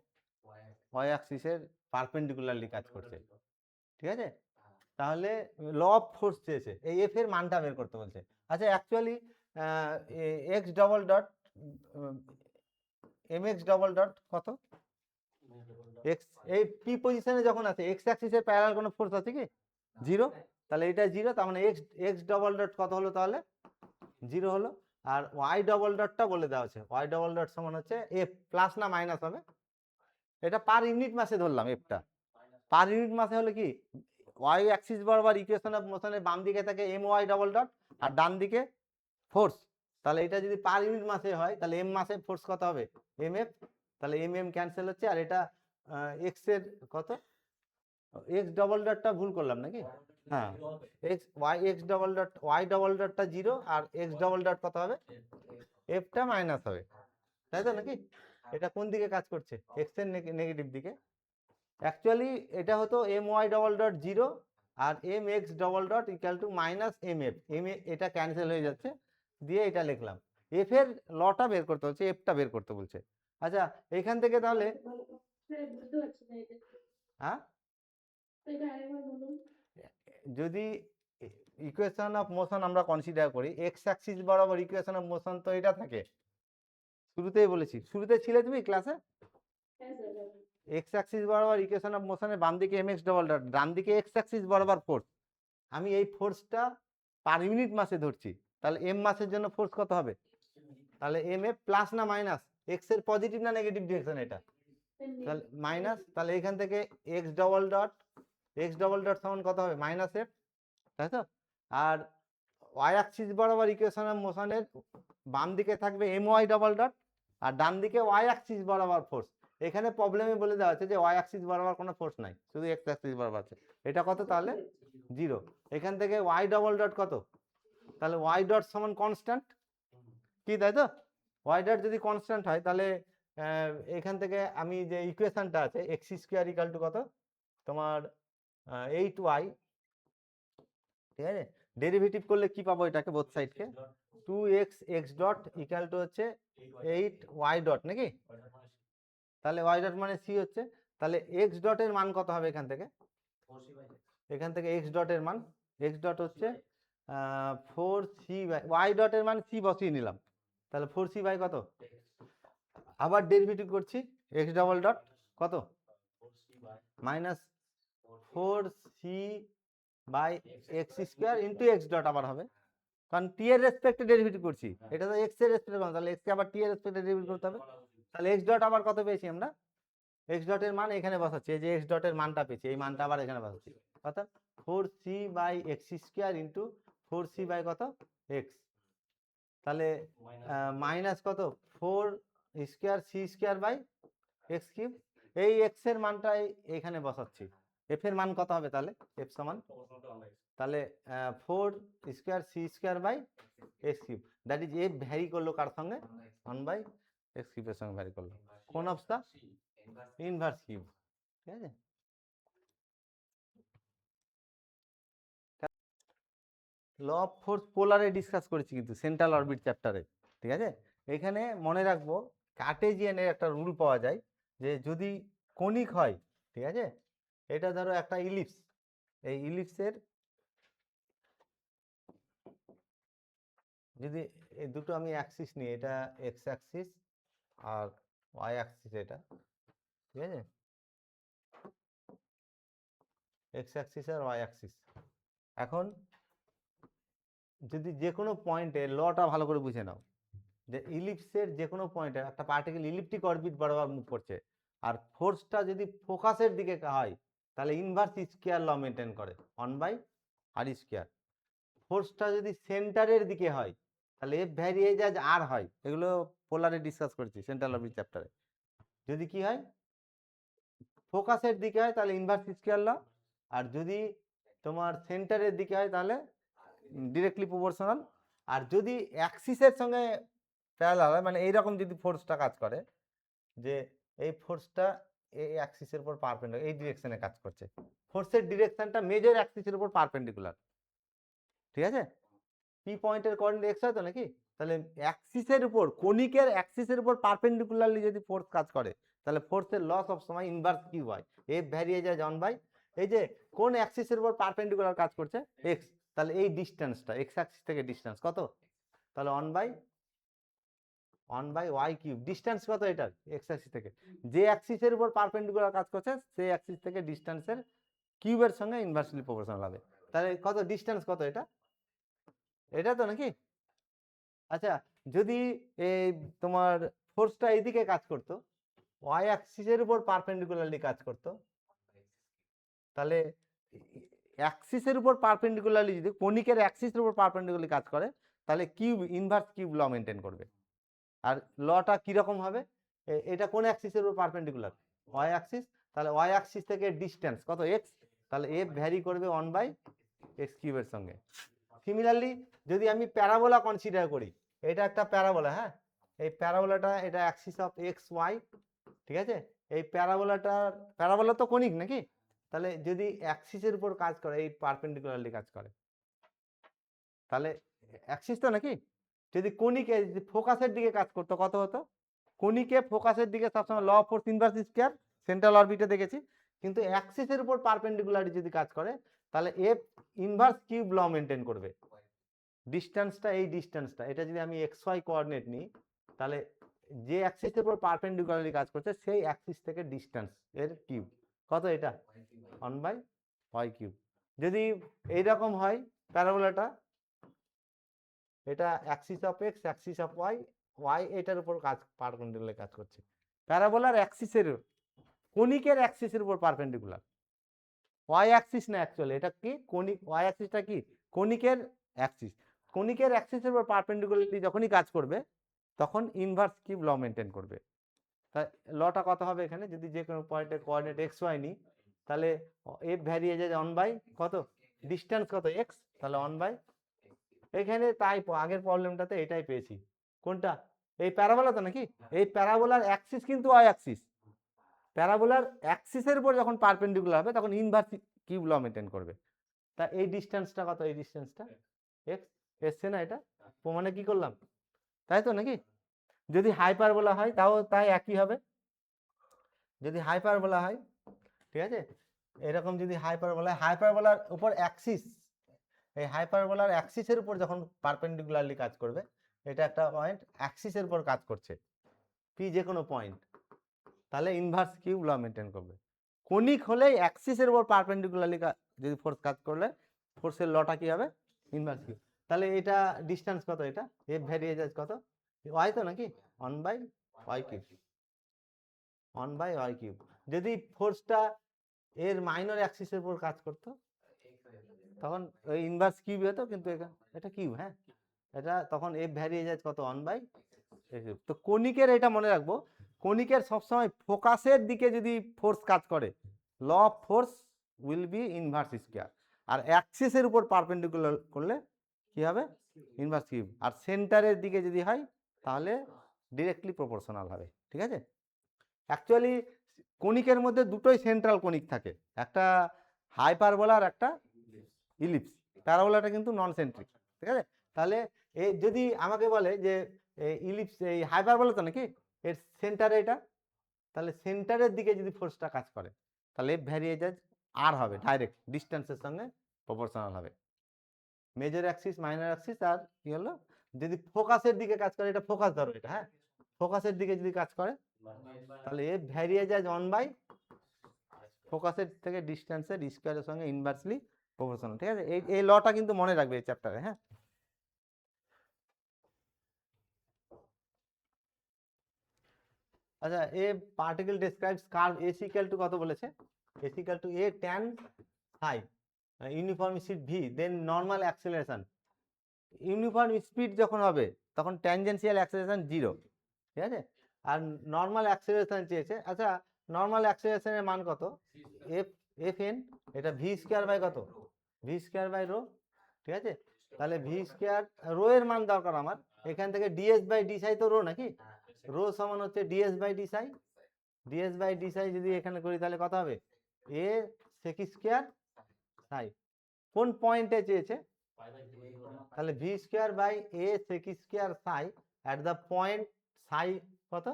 ওয়াই অ্যাক্সিসের পারপেন্ডিকুলারলি কাজ করছে, ঠিক আছে। তাহলে ল অফ ফোর্স চেয়েছে, এই এফ এর মানটা বের করতে বলছে। আচ্ছা actually x double dot m x double dot কত, এক্স এই পি পজিশনে যখন আছে এক্স অ্যাক্সিসের প্যারালাল কোনো ফোর্স আছে কি? জিরো। তাহলে এটা জিরো, তার মানে এক্স এক্স ডবল ডট কত হলো তাহলে? জিরো হলো। আর ওয়াই ডবল ডটটা বলে দেওয়া আছে, ওয়াই ডবল ডট সমান হচ্ছে এফ প্লাস না মাইনাস হবে? এটা পার ইউনিট মাসে ধরলাম, এফটা পার ইউনিট মাসে হলে কি, ওয়াই অ্যাক্সিস বরাবর ইকুয়েশন অফ মোশনের বাম দিকে থাকে এম ওয়াই ডবল ডট আর ডান দিকে ফোর্স। তাহলে এটা যদি পার ইউনিট মাসে হয় তাহলে এম মাসে ফোর্স কত হবে? M f. তাহলে এম এম ক্যান্সেল হচ্ছে, আর এটা এক্স এর কত, এক্স ডবল ডটটা ভুল করলাম নাকি? হ্যাঁ x y x double dot y double ডটটা জিরো আর এক্স ডবল ডট কত হবে? এফটা মাইনাস হবে, তাই তো নাকি? এটা কোন দিকে কাজ করছে? এক্স এর নেগেটিভ দিকে। অ্যাকচুয়ালি এটা হতো m Y double dot zero আর m x double dot equal to minus m f, m এটা ক্যান্সেল হয়ে যাচ্ছে, দিয়ে এটা লিখলাম। এফ এর লটা বের করতে বলছে, এফটা বের করতে বলছে। আচ্ছা এখান থেকে তাহলে হ্যাঁ, যদি ইকুয়েশন অফ মোশন আমরা কনসিডার করি, এক্স অ্যাক্সিস বরাবর ইকুয়েশন অফ মোশন তো এটা থাকে, শুরুতেই বলেছি, শুরুতে ছিলে তুমি ক্লাসে? এক্স অ্যাক্সিস বরাবর ইকুয়েশন অফ মোশনের বাম দিকে এম এক্স ডবল ডট, ডান দিকে এক্স অ্যাক্সিস বরাবর ফোর্স। আমি এই ফোর্সটা পার ইউনিট মাসে ধরছি, তাহলে এম মাসের জন্য ফোর্স কত হবে? তাহলে এম এ প্লাস না মাইনাস, এক্স এর পজিটিভ না নেগেটিভ ডিরেকশন এটা? তাহলে মাইনাস, তাহলে এখান থেকে এক্স ডবল ডট সমান কত হবে? মাইনাস এফ, তাই তো। আর ওয়াই অ্যাক্সিস বরাবর ইকুয়েশন অফ মোশনের বাম দিকে থাকবে এম ওয়াই ডবল ডট আর ডান দিকে ওয়াই অ্যাক্সিস বরাবর ফোর্স। এখানে প্রবলেমে বলে দেওয়া আছে যে ওয়াই অ্যাক্সিস বরাবর কোনো ফোর্স নাই, শুধু এক্স অ্যাক্সিস বরাবর আছে। এটা কত তাহলে? জিরো। এখান থেকে ওয়াই ডবল ডট কত? তাহলে ওয়াই ডট সমান কনস্ট্যান্ট, কি তাই তো? ওয়াই ডট যদি কনস্ট্যান্ট হয় তাহলে এখান থেকে আমি যে ইকুয়েশনটা আছে এক্স স্কোয়ার ইকাল টু কত তোমার 8y, ঠিক আছে। ডেরিভেটিভ করলে কি পাবো এটাকে, বোথ সাইডকে 2x x dot equal to হচ্ছে 8y ডট নাকি? তাহলে y ডট মানে c হচ্ছে, তাহলে x ডটের মান কত হবে এখান থেকে? x ডটের মান, x ডট হচ্ছে 4c বাই y ডটের মান c বসিয়ে নিলাম, তাহলে 4c বাই কত? আবার ডেরিভেটিভ করছি, x ডবল ডট কত? Minus 4c by x square into x dot আবার হবে, কারণ টি এর রেসপেক্টে ডেরিভেটিভ করছি, এটা তো এক্স এর রেসপেক্টে, তাহলে এক্স কে আবার টি এর রেসপেক্টে ডেরিভেটিভ করতে হবে। তাহলে এক্স ডট আবার কত পেয়েছি আমরা? এক্স ডটের মান এখানে বসাচ্ছি, এই যে এক্স ডটের মানটা পেয়েছি, এই মানটা আবার এখানে বসাচ্ছি, অর্থাৎ 4c by x square into 4c by কত? এক্স। তাহলে মাইনাস কত? 4 square c square by x cube. এই এক্স এর মানটা এখানে বসাচ্ছি, এফ এর মান কত হবে তাহলে? এফ সমান তাহলে 4 square c square by x cube, that is f vary করলো কার সঙ্গে? 1 বাই এক্স কিউবের সঙ্গে ভ্যারি করলো, কোন অফ দা ইনভার্স কিউব, ঠিক আছে। ল অফ ফোর্স পোলারে ডিসকাস করেছি কিন্তু সেন্ট্রাল অরবিট চ্যাপ্টারে, ঠিক আছে। এখানে মনে রাখবো কার্টেজিয়ানের একটা রুল পাওয়া যায়, যে যদি কনিক হয়, ঠিক আছে, এটা ধরো একটা ইলিপস, এই ইলিপসের যদি এই দুটো আমি অ্যাক্সিস নিই, এটা এক্স অ্যাক্সিস আর ওয়াই অ্যাক্সিস, এটা ঠিক আছে, এক্স অ্যাক্সিস আর ওয়াই অ্যাক্সিস, এখন যদি যে কোনো পয়েন্টে লটা ভালো করে বুঝে নাও, যে ইলিপসের যে কোনো পয়েন্টে একটা পার্টিকেল ইলিপ্টিক অরবিট বরাবর মুভ করছে, আর ফোর্সটা যদি ফোকাসের দিকে হয় তাহলে ইনভার্স স্কয়ার ল মেনটেন করে 1/r²। ফোর্সটা যদি সেন্টারের দিকে হয় তাহলে এফ ভ্যারিয়েজ আজ আর হয়, এগুলো পোলারে ডিসকাস করছি সেন্ট্রাল অরবিট চ্যাপ্টারে। যদি কি হয় ফোকাসের দিকে হয় তাহলে ইনভার্স স্কয়ার ল, আর যদি তোমার সেন্টারের দিকে হয় তাহলে ডিরেক্টলি প্রপোর্শনাল। আর যদি অ্যাক্সিসের সঙ্গে প্যারালাল হয়, মানে এইরকম যদি ফোর্সটা কাজ করে, যে এই ফোর্সটা এই অ্যাক্সিসের উপর পারপেন্ডিকুলার, এই ডিরেকশনে কাজ করছে, ফোর্সের ডিরেকশনটা মেজর অ্যাক্সিসের উপর পারপেন্ডিকুলার, ঠিক আছে? পি পয়েন্টের কোঅর্ডিনেট এক্স হয় তো নাকি, তাহলে অ্যাক্সিসের উপর কনিকের অ্যাক্সিসের উপর পারপেন্ডিকুলারলি যদি ফোর্স কাজ করে তাহলে ফোর্সের লস অফ সময় ইনভার্স কিউ হয়, এফ ভ্যারিয়েজ আজ 1/, এই যে কোন অ্যাক্সিসের উপর পারপেন্ডিকুলার কাজ করছে এক্স, তাহলে এই ডিসটেন্সটা এক্স অ্যাক্সিস থেকে ডিসটেন্স কত, তাহলে 1/y³, ডিসটেন্স কত এটার এক্স অ্যাক্সিস থেকে, যে অ্যাক্সিসের উপর পারপেন্ডিকুলার কাজ করছে সেই অ্যাক্সিস থেকে ডিসটেন্সের কিউবের সঙ্গে ইনভার্সলি প্রপোর্শনাল হবে। তাহলে কত ডিসটেন্স কত এটা, এটা তো নাকি? আচ্ছা, যদি এই তোমার ফোর্সটা এইদিকে কাজ করতো, ওয়াই অ্যাক্সিসের উপর পারপেন্ডিকুলারলি কাজ করতো, তাহলে অ্যাক্সিসের উপর পারপেন্ডিকুলারলি যদি কনিকের অ্যাক্সিসের উপর পারপেন্ডিকুলারলি কাজ করে তাহলে cube inverse cube law maintain করবে। আর লটা কিরকম হবে, এটা কোন অ্যাক্সিসের উপর পারপেন্ডিকুলার, ওয়াই অ্যাক্সিস, তাহলে ওয়াই অ্যাক্সিস থেকে ডিসটেন্স কত এক্স, তাহলে এফ ভ্যারি করবে 1/x³ এর সঙ্গে। সিমিলারলি যদি আমি প্যারাবোলা কনসিডার করি, এটা একটা প্যারাবোলা, হ্যাঁ, এই প্যারাবোলাটা এটা অ্যাক্সিস অফ এক্স ওয়াই, ঠিক আছে? এই প্যারাবোলা তো কনিক নাকি, তাহলে যদি অ্যাক্সিসের উপর কাজ করে এই পারপেন্ডিকুলারলি কাজ করে তাহলে অ্যাক্সিস তো নাকি, যদি কনিকে ফোকাসের দিকে কাজ করতো কত হতো, কনিকে ফোকাসের দিকে সবসময় law of force inverse square central অরবিটে দেখেছি, কিন্তু অ্যাক্সিসের উপর পারপেন্ডিকুলারলি যদি কাজ করে তাহলে f inverse cube law maintain করবে। ডিসটেন্সটা এই ডিসটেন্সটা, এটা যদি আমি এক্স ওয়াই কোঅর্ডিনেট নিই তাহলে যে অ্যাক্সিসের উপর পারপেন্ডিকুলারলি কাজ করছে সেই অ্যাক্সিস থেকে ডিসটেন্স এর কিউব কত, এটা 1/y³। যদি এইরকম হয় প্যারাবোলাটা, এটা axis of x axis of y, y এটার উপর কাজ পারপেন্ডিকুলার কাজ করছে, প্যারাবোলার অ্যাক্সিসের কনিকের অ্যাক্সিসের উপর পারপেন্ডিকুলার, ওয়াই অ্যাক্সিস না অ্যাকচুয়ালি এটা কি কনিক, ওয়াই অ্যাক্সিসটা কি কনিকের অ্যাক্সিস, কনিকের অ্যাক্সিসের উপর পারপেন্ডিকুলারলি যখনই কাজ করবে তখন ইনভার্স কিউব ল মেনটেন করবে। তাই লটা কত হবে এখানে, যদি যে কোনো পয়েন্টের কোঅর্ডিনেট এক্স ওয়াই নিই তাহলে এফ ভ্যারিয়েজ 1/, কত ডিসটেন্স কত এক্স, তাহলে 1/, এখানে তাই আগের প্রবলেমটাতে এটাই পেয়েছি, কোনটা এই প্যারাবোলা তো নাকি, এই প্যারাবোলার অ্যাক্সিস কিন্তু ওয়াই অ্যাক্সিস, প্যারাবোলার অ্যাক্সিসের উপর যখন পারপেন্ডিকুলার হবে তখন ইনভার্স কিউব ল মেনটেন করবে। তা এই ডিসটেন্সটা কত, এই ডিসটেন্সটা এক্স এসছে না, এটা প্রমাণে কি করলাম, তাই তো নাকি? যদি হাইপারবোলা হয় তাও তাই একই হবে, যদি হাইপারবোলা হয়, ঠিক আছে, এরকম যদি হাইপারবোলার উপর অ্যাক্সিস, এই হাইপারবোলার অ্যাক্সিসের উপর যখন পারপেন্ডিকুলারলি কাজ করবে, এটা একটা পয়েন্ট অ্যাক্সিসের উপর কাজ করছে পি যে কোনো পয়েন্ট, তাহলে ইনভার্স কিউব ল মেনটেন করবে। কনিক হলে অ্যাক্সিসের উপর পারপেন্ডিকুলারলি যদি ফোর্স কাজ করলে ফোর্সের লটা কি হবে ইনভার্স কিউব। তাহলে এটা ডিসটেন্স কত, এটা এফ ভ্যারিয়েজ কত ওয়াই তো নাকি 1/y³, 1/y³। যদি ফোর্সটা এর মাইনর অ্যাক্সিসের উপর কাজ করতো তখন ওই ইনভার্স কিউব হতো, কিন্তু এটা কিউব, হ্যাঁ, এটা তখন এফ ভ্যারিয়েজ কত 1/, তো কনিকের এটা মনে রাখবো, কনিকের সবসময় ফোকাসের দিকে যদি ফোর্স কাজ করে law of force will be inverse square, আর অ্যাক্সিসের উপর পারপেন্ডিকুলার করলে কি হবে ইনভার্স কিউব, আর সেন্টারের দিকে যদি হয় তাহলে ডিরেক্টলি প্রপোর্শনাল হবে, ঠিক আছে? অ্যাকচুয়ালি কনিকের মধ্যে দুটোই সেন্ট্রাল কনিক থাকে, একটা হাইপারবোলা আর একটা ইলিপস, প্যারাবোলাটা কিন্তু নন সেন্ট্রিক, ঠিক আছে? তাহলে এই যদি আমাকে বলে যে ইলিপস এই হাইপারবোলা তো নাকি এর সেন্টারে এটা, তাহলে সেন্টারের দিকে যদি ফোর্সটা কাজ করে তাহলে এফ ভ্যারিয়েজ আর হবে ডাইরেক্ট ডিসটেন্সের সঙ্গে প্রপোর্শনাল হবে, মেজর অ্যাক্সিস মাইনর অ্যাক্সিস, আর কি হলো যদি ফোকাসের দিকে কাজ করে, এটা ফোকাস ধরো এটা, হ্যাঁ, ফোকাসের দিকে যদি কাজ করে তাহলে এফ ভ্যারিয়েজ 1/, ফোকাসের থেকে ডিসটেন্সের স্কয়ারের সঙ্গে ইনভার্সলি প্রপোর্শনাল, ঠিক আছে। এই লটা কিন্তু মনে রাখবে এই চ্যাপ্টারে, হ্যাঁ। আচ্ছা, a particle describes curve s equal to কত বলেছে, s equal to a tan phi uniform speed v then normal acceleration. Uniform speed যখন হবে তখন ট্যানজেনশিয়াল অ্যাক্সেলারেশন 0, ঠিক আছে। আর নর্মাল অ্যাক্সেলারেশন চেয়েছে, আচ্ছা নর্মাল অ্যাক্সেলারেশনের মান কত, এফ এফ এন, এটা ভি স্কোয়ার বাই কত, ভি স্কোয়ার বাই রো, ঠিক আছে। তাহলে ভি স্কোয়ার, রো এর মান দরকার আমার, এখান থেকে ডিএস বাই ডি সাই তো রো নাকি, রো সমান হচ্ছে ds by d Sai, DS by d সাই যদি এখানে করি তাহলে কত হবে, এ সেক স্কোয়ার সাই, কোন পয়েন্টে চেয়েছে, তাহলে v square by a sec square psi at the point psi কত,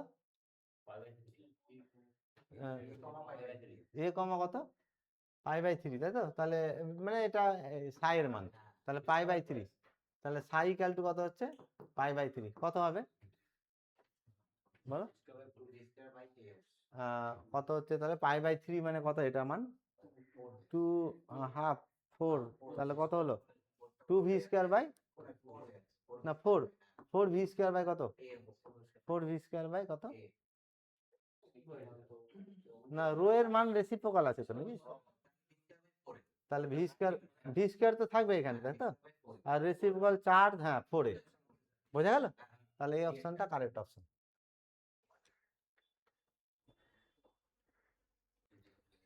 এ কমা কত পাই বাই 3, তাই তো। তাহলে মানে এটা সাই এর মান, তাহলে পাই বাই 3, তাহলে সাই ইকুয়াল টু কত হচ্ছে পাই বাই 3, কত হবে বলো, কত হচ্ছে তাহলে পাই বাই 3 মানে কত, এটা মান 2.5 4, তাহলে কত হলো 2 ভি স্কোয়ার বাই না 4 ভি স্কোয়ার বাই কত, 4 ভি স্কোয়ার বাই কত, না রো এর মান রেসিপ্রোকাল আছে তো নাকি, তাহলে ভি স্কোয়ার তো থাকবে এখানে, তাই তো, আর রেসিপ্রোকাল 4, হ্যাঁ 4 এ, বোঝা গেল। তাহলে এই অপশনটা কারেক্ট অপশন।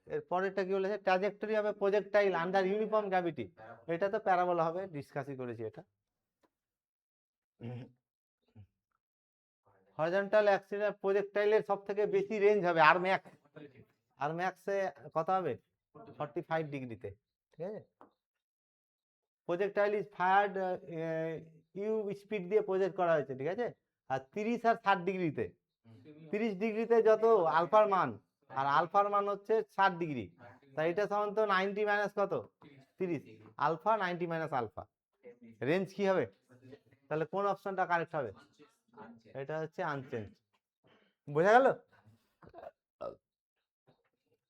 এর পরেরটা কি বলেছে, ট্র্যাজেক্টরি হবে প্রজেক্টাইল আন্ডার ইউনিফর্ম গ্র্যাভিটি, এটা তো প্যারাবোলা হবে, ডিসকাসই করেছি এটা। হরিজন্টাল অ্যাক্সিলার প্রজেক্টাইলের সবথেকে বেশি রেঞ্জ হবে আর ম্যাক্স, আর ম্যাক্সে কত হবে 45 ডিগ্রিতে, ঠিক আছে। Projectile is fired u speed দিয়ে প্রজেক্ট করা হয়েছে, ঠিক আছে। আর 30 আর 60 ডিগ্রিতে, 30 ডিগ্রিতে যত আলফার মান, আর আলফার মান হচ্ছে 60 ডিগ্রি, তাই এটা সাধারণত 90 মাইনাস কত 30, আলফা 90 মাইনাস আলফা, রেঞ্জ কি হবে, তাহলে কোন অপশনটা কারেক্ট হবে, এটা হচ্ছে আনচেঞ্জ, বোঝা গেল।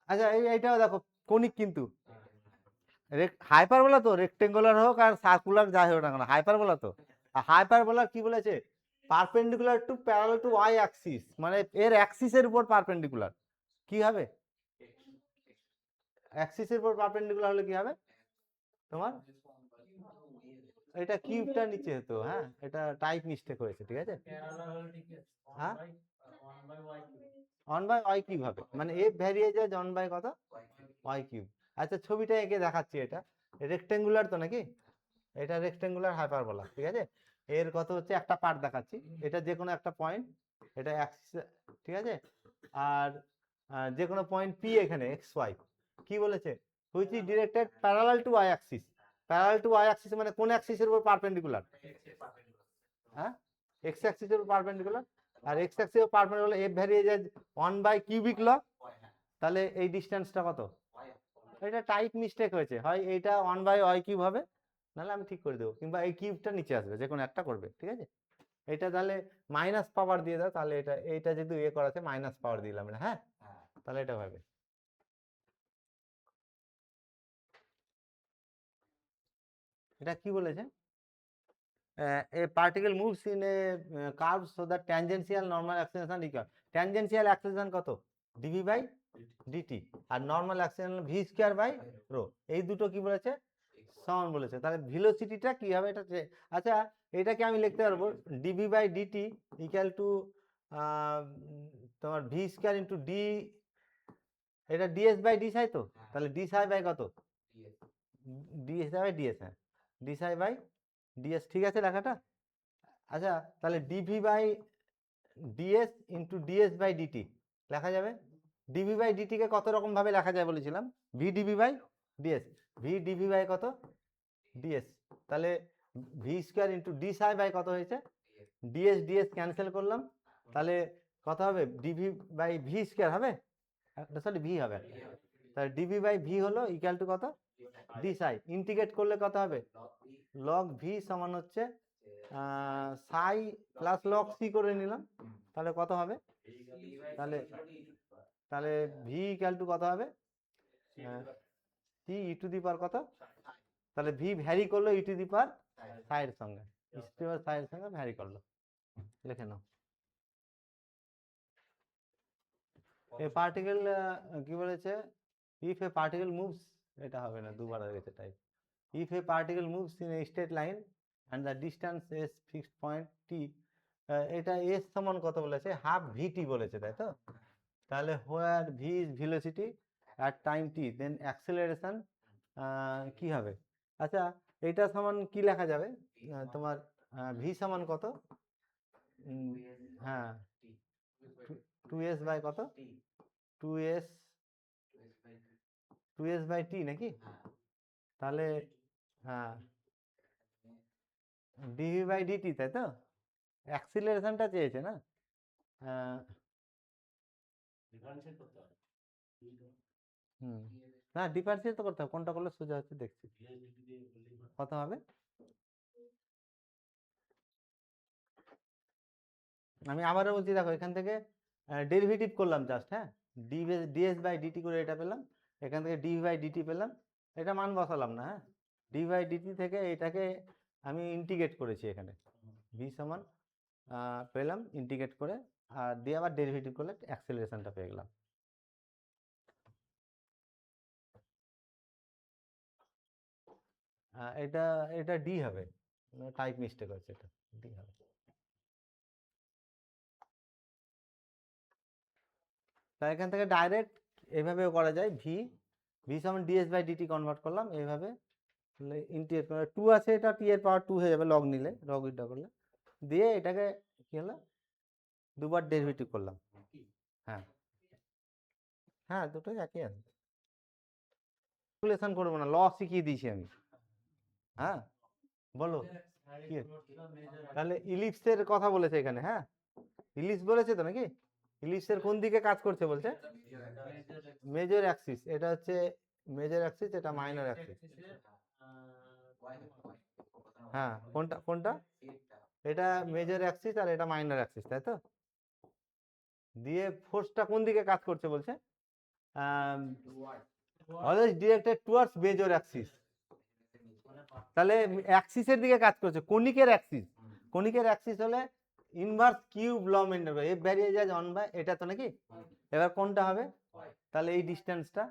আচ্ছা এইটাও দেখো কনিক, কিন্তু হাইপারবোলা তো রেক্টেঙ্গুলার হোক আর সার্কুলার যাই হোক না কেন হাইপারবোলা তো, আর হাইপারবোলা কি বলেছে, perpendicular to parallel to y axis, মানে এর অ্যাক্সিসের উপর পারপেন্ডিকুলার, কি হবে, অ্যাক্সিসের উপর পারপেন্ডিকুলার হলে কি হবে তোমার, এটা কিউবটা নিচে হতো, হ্যাঁ এটা টাইপ মিস্টেক হয়েছে, ঠিক আছে। হ্যাঁ 1 বাই ওয়াই কিউব হবে, মানে এফ ভ্যারিয়ে যায় 1 বাই কত ওয়াই কিউব। আচ্ছা ছবিটা এঁকে দেখাচ্ছি, এটা রেক্টেঙ্গুলার তো নাকি, এটা রেক্টেঙ্গুলার হাইপারবোলা, ঠিক আছে। এর কত হচ্ছে একটা পার্ট দেখাচ্ছি, এটা যে কোনো একটা পয়েন্ট, এটা অ্যাক্সিস, ঠিক আছে। আর যে কোনো পয়েন্ট পি এখানে এক্স ওয়াই, কি বলেছে, which is directed parallel to y axis, parallel to y axis মানে কোন অ্যাক্সিসের উপর পারপেন্ডিকুলার, হ্যাঁ এক্স অ্যাক্সিসের উপর পারপেন্ডিকুলার, আর এক্স অ্যাক্সিসের উপর পারপেন্ডিকুলার এফ ভ্যারিয়ে যায় 1 বাই কিউবিক লগ, তাহলে এই ডিসটেন্সটা কত, এটা টাইপ মিস্টেক হয়েছে, হয় এইটা 1 বাই ওয়াই কিউব হবে, নাহলে আমি ঠিক করে দেবো, কিংবা এই কিউবটা নিচে আসবে, যে কোনো একটা করবে, ঠিক আছে। এটা তাহলে মাইনাস পাওয়ার দিয়ে দাও, তাহলে এটা যেহেতু এ করা আছে মাইনাস পাওয়ার দিলাম, হ্যাঁ তাহলে এটা হবে। এটা কি বলেছে, a particle moves in a curve so that tangential normal acceleration equal, tangential acceleration কত dv বাই dt, আর normal acceleration v square by rho, এই দুটো কি বলেছে সমান বলেছে, তাহলে ভেলোসিটিটা কি হবে এটা, আচ্ছা এটাকে আমি লিখতে পারবো dv by dt equal to তোমার v স্কয়ার ইনটু d, এটা ds বাই d সাই তো, তাহলে d সাই বাই কত ds বাই ds, হ্যাঁ d সাই বাই ds, ঠিক আছে লেখাটা। আচ্ছা তাহলে dv by ds into ds by dt লেখা যাবে, ডিভি বাই ডিটি কে কত রকম ভাবে লেখা যায় বলেছিলাম, v dv by ds, v dv by কত ডিএস, তাহলে v square into d psi by কত হয়েছে ডিএস, ডিএস ক্যান্সেল করলাম, তাহলে কত হবে ডিভি বাই ভি স্কোয়ার হবে, সরি ভি হবে, তাহলে ডিভি বাই ভি হলো ইকুয়াল টু কত ডি সাই, ইন্টিগ্রেট করলে কত হবে লগ ভি সমান হচ্ছে সাই প্লাস লগ সি করে নিলাম, তাহলে কত হবে, তাহলে তাহলে ভি ইকুয়াল টু কত হবে C E to the power কত তাহলে ভি ভ্যারি করলো ই টু দি পাওয়ার সাইড সঙ্গে, ই টু দি পাওয়ার সাইড সঙ্গে ভ্যারি করলো, লিখে নাও। এ পার্টিকেল কি বলেছে, ইফ এ পার্টিকেল মুভস, এটা হবে না, দুবার হয়ে গেছে type. If a particle moves in a straight line and the distance s fixed point t, এটা এস সমান কত বলেছে, হাফ ভিটি বলেছে, তাই তো? তাহলে where v is velocity at time t, then acceleration কি হবে? আচ্ছা, এটা সমান কি লেখা যাবে তোমার, ভি সমান কত? হ্যাঁ, 2s বাই কত, 2s 2s বাই টি নাকি? তাহলে হ্যাঁ, ডিভি বাই ডিটি, তাই তো? অ্যাক্সিলারেশনটা চেয়েছে না? না, ডিফারেন্সিয়েট তো করতে হবে, কোনটা করলে সোজা হচ্ছে দেখছি। কত হবে? আমি আবারও বলছি, দেখো এখান থেকে ডেরিভেটিভ করলাম জাস্ট, হ্যাঁ, ডিএস বাই ডিটি করে এটা পেলাম, এখান থেকে ডিভি বাই ডিটি পেলাম, এটা মান বসালাম না, হ্যাঁ, ডিভি বাই ডিটি থেকে এটাকে আমি ইন্টিগ্রেট করেছি এখানে, ভি সমান পেলাম ইন্টিগ্রেট করে, আর দিয়ে আবার ডেরিভেটিভ করলে অ্যাক্সেলারেশনটা পেয়ে গেলাম। এটা এটা ডি হবে, টাইপ মিস্টেক হচ্ছে, এটা ডি হবে। তা এখান থেকে ডাইরেক্ট এভাবেও করা যায়, ভি ভি সমান ডিএস বাই ডিটি কনভার্ট করলাম এইভাবে, ইন্টিগ্রেট করে 2 আছে, এটা টি এর পাওয়ার 2 হয়ে যাবে, লগ নিলে, লগ উইথড্র করলে, দিয়ে এটাকে কি হলো, দুবার ডেরিভেটিভ করলাম। হ্যাঁ হ্যাঁ, দুটোই একই আছে, ক্যালকুলেশন করবো না, ল শিখিয়ে দিয়েছি আমি। হ্যাঁ বলো কি, তাহলে ইলিপসের কথা বলেছে এখানে, হ্যাঁ, ইলিপস বলেছে তো নাকি? ইলিপসের কোন দিকে কাজ করছে বলছে? মেজর অ্যাক্সিস, এটা হচ্ছে মেজর অ্যাক্সিস, এটা মাইনর অ্যাক্সিস। হ্যাঁ, কোনটা কোনটা? এটা মেজর অ্যাক্সিস আর এটা মাইনর অ্যাক্সিস, তাই তো? দিয়ে ফোর্সটা কোন দিকে কাজ করছে বলছে? Always directed towards major Axis. তাহলে অ্যাক্সিসের দিকে কাজ করছে, কনিকের অ্যাক্সিস, কনিকের অ্যাক্সিস হলে ইনভার্স কিউব ল মেনটেন করে, এফ বেরিয়ে যায় 1 বাই, এটা তো নাকি? এবার কোনটা হবে? তাহলে এই ডিস্টেন্সটা,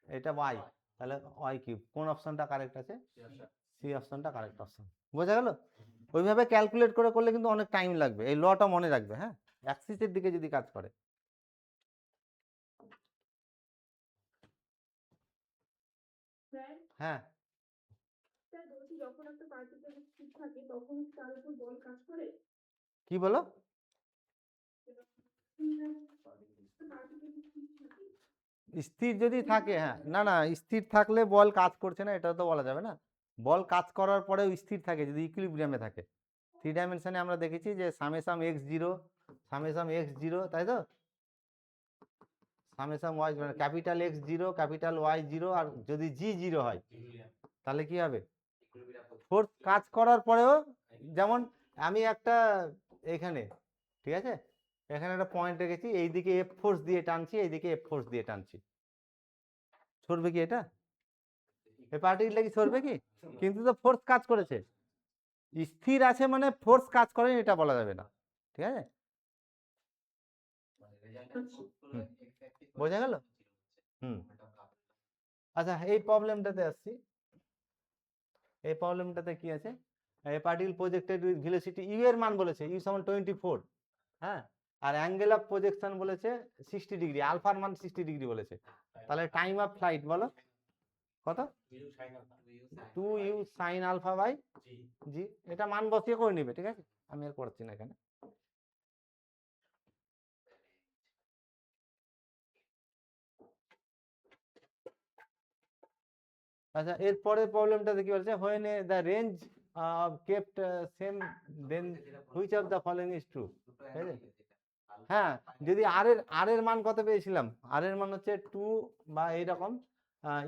এটা ওয়াই, তাহলে ওয়াই কিউব। কোন অপশনটা কারেক্ট আছে? সি অপশনটা কারেক্ট অপশন। বোঝা গেল? ওইভাবে ক্যালকুলেট করে করলে কিন্তু অনেক টাইম লাগবে, এই লটা মনে রাখবে, হ্যাঁ, অ্যাক্সিসের দিকে যদি কাজ করে। হ্যাঁ, কি বলো? স্থির যদি থাকে, হ্যাঁ, না না, স্থির থাকলে বল কাজ করছে না, এটা তো বলা যাবে না। বল কাজ করার পরেও স্থির থাকে যদি ইকুইলিব্রিয়ামে থাকে। 3 ডাইমেনশনে আমরা দেখেছি যে সামেসাম এক্স জিরো, সামেসাম এক্স জিরো, তাই তো? সামেসাম ওয়াই, মানে capital x zero, capital y zero, আর যদি জি জিরো হয় তাহলে কি হবে? ফোর্স কাজ করার পরেও, যেমন আমি একটা এখানে, ঠিক আছে, এখানে একটা পয়েন্ট রেখেছি, এইদিকে এফ ফোর্স দিয়ে টানছি, এইদিকে এফ ফোর্স দিয়ে টানছি, সরবে কি এটা? এই পার্টিকেলটা কি সরবে কি? কিন্তু তো ফোর্স কাজ করেছে। স্থির আছে মানে ফোর্স কাজ করেনি এটা বলা যাবে না, ঠিক আছে? বোঝা গেল? হুম। আচ্ছা, এই প্রবলেমটাতে আসছি। এই প্রবলেমটাতে কি আছে, a particle projected with velocity u এর মান বলেছে, ইউ সমান 24, হ্যাঁ, আর অ্যাঙ্গেল অফ প্রজেকশন বলেছে 60 ডিগ্রি, আলফার মান 60 ডিগ্রি বলেছে। তাহলে টাইম অফ ফ্লাইট বলো কত? 2u sin alpha by G, এটা মান বসিয়ে করে নিবে, ঠিক আছে, আমি আর করছি না এখানে। আচ্ছা, এর পরের প্রবলেমটাতে কি বলছে, when the range kept same then which of the following is true, ঠিক আছে? হ্যাঁ, যদি আর এর মান কত পেয়েছিলাম, আর এর মান হচ্ছে 2 বা এইরকম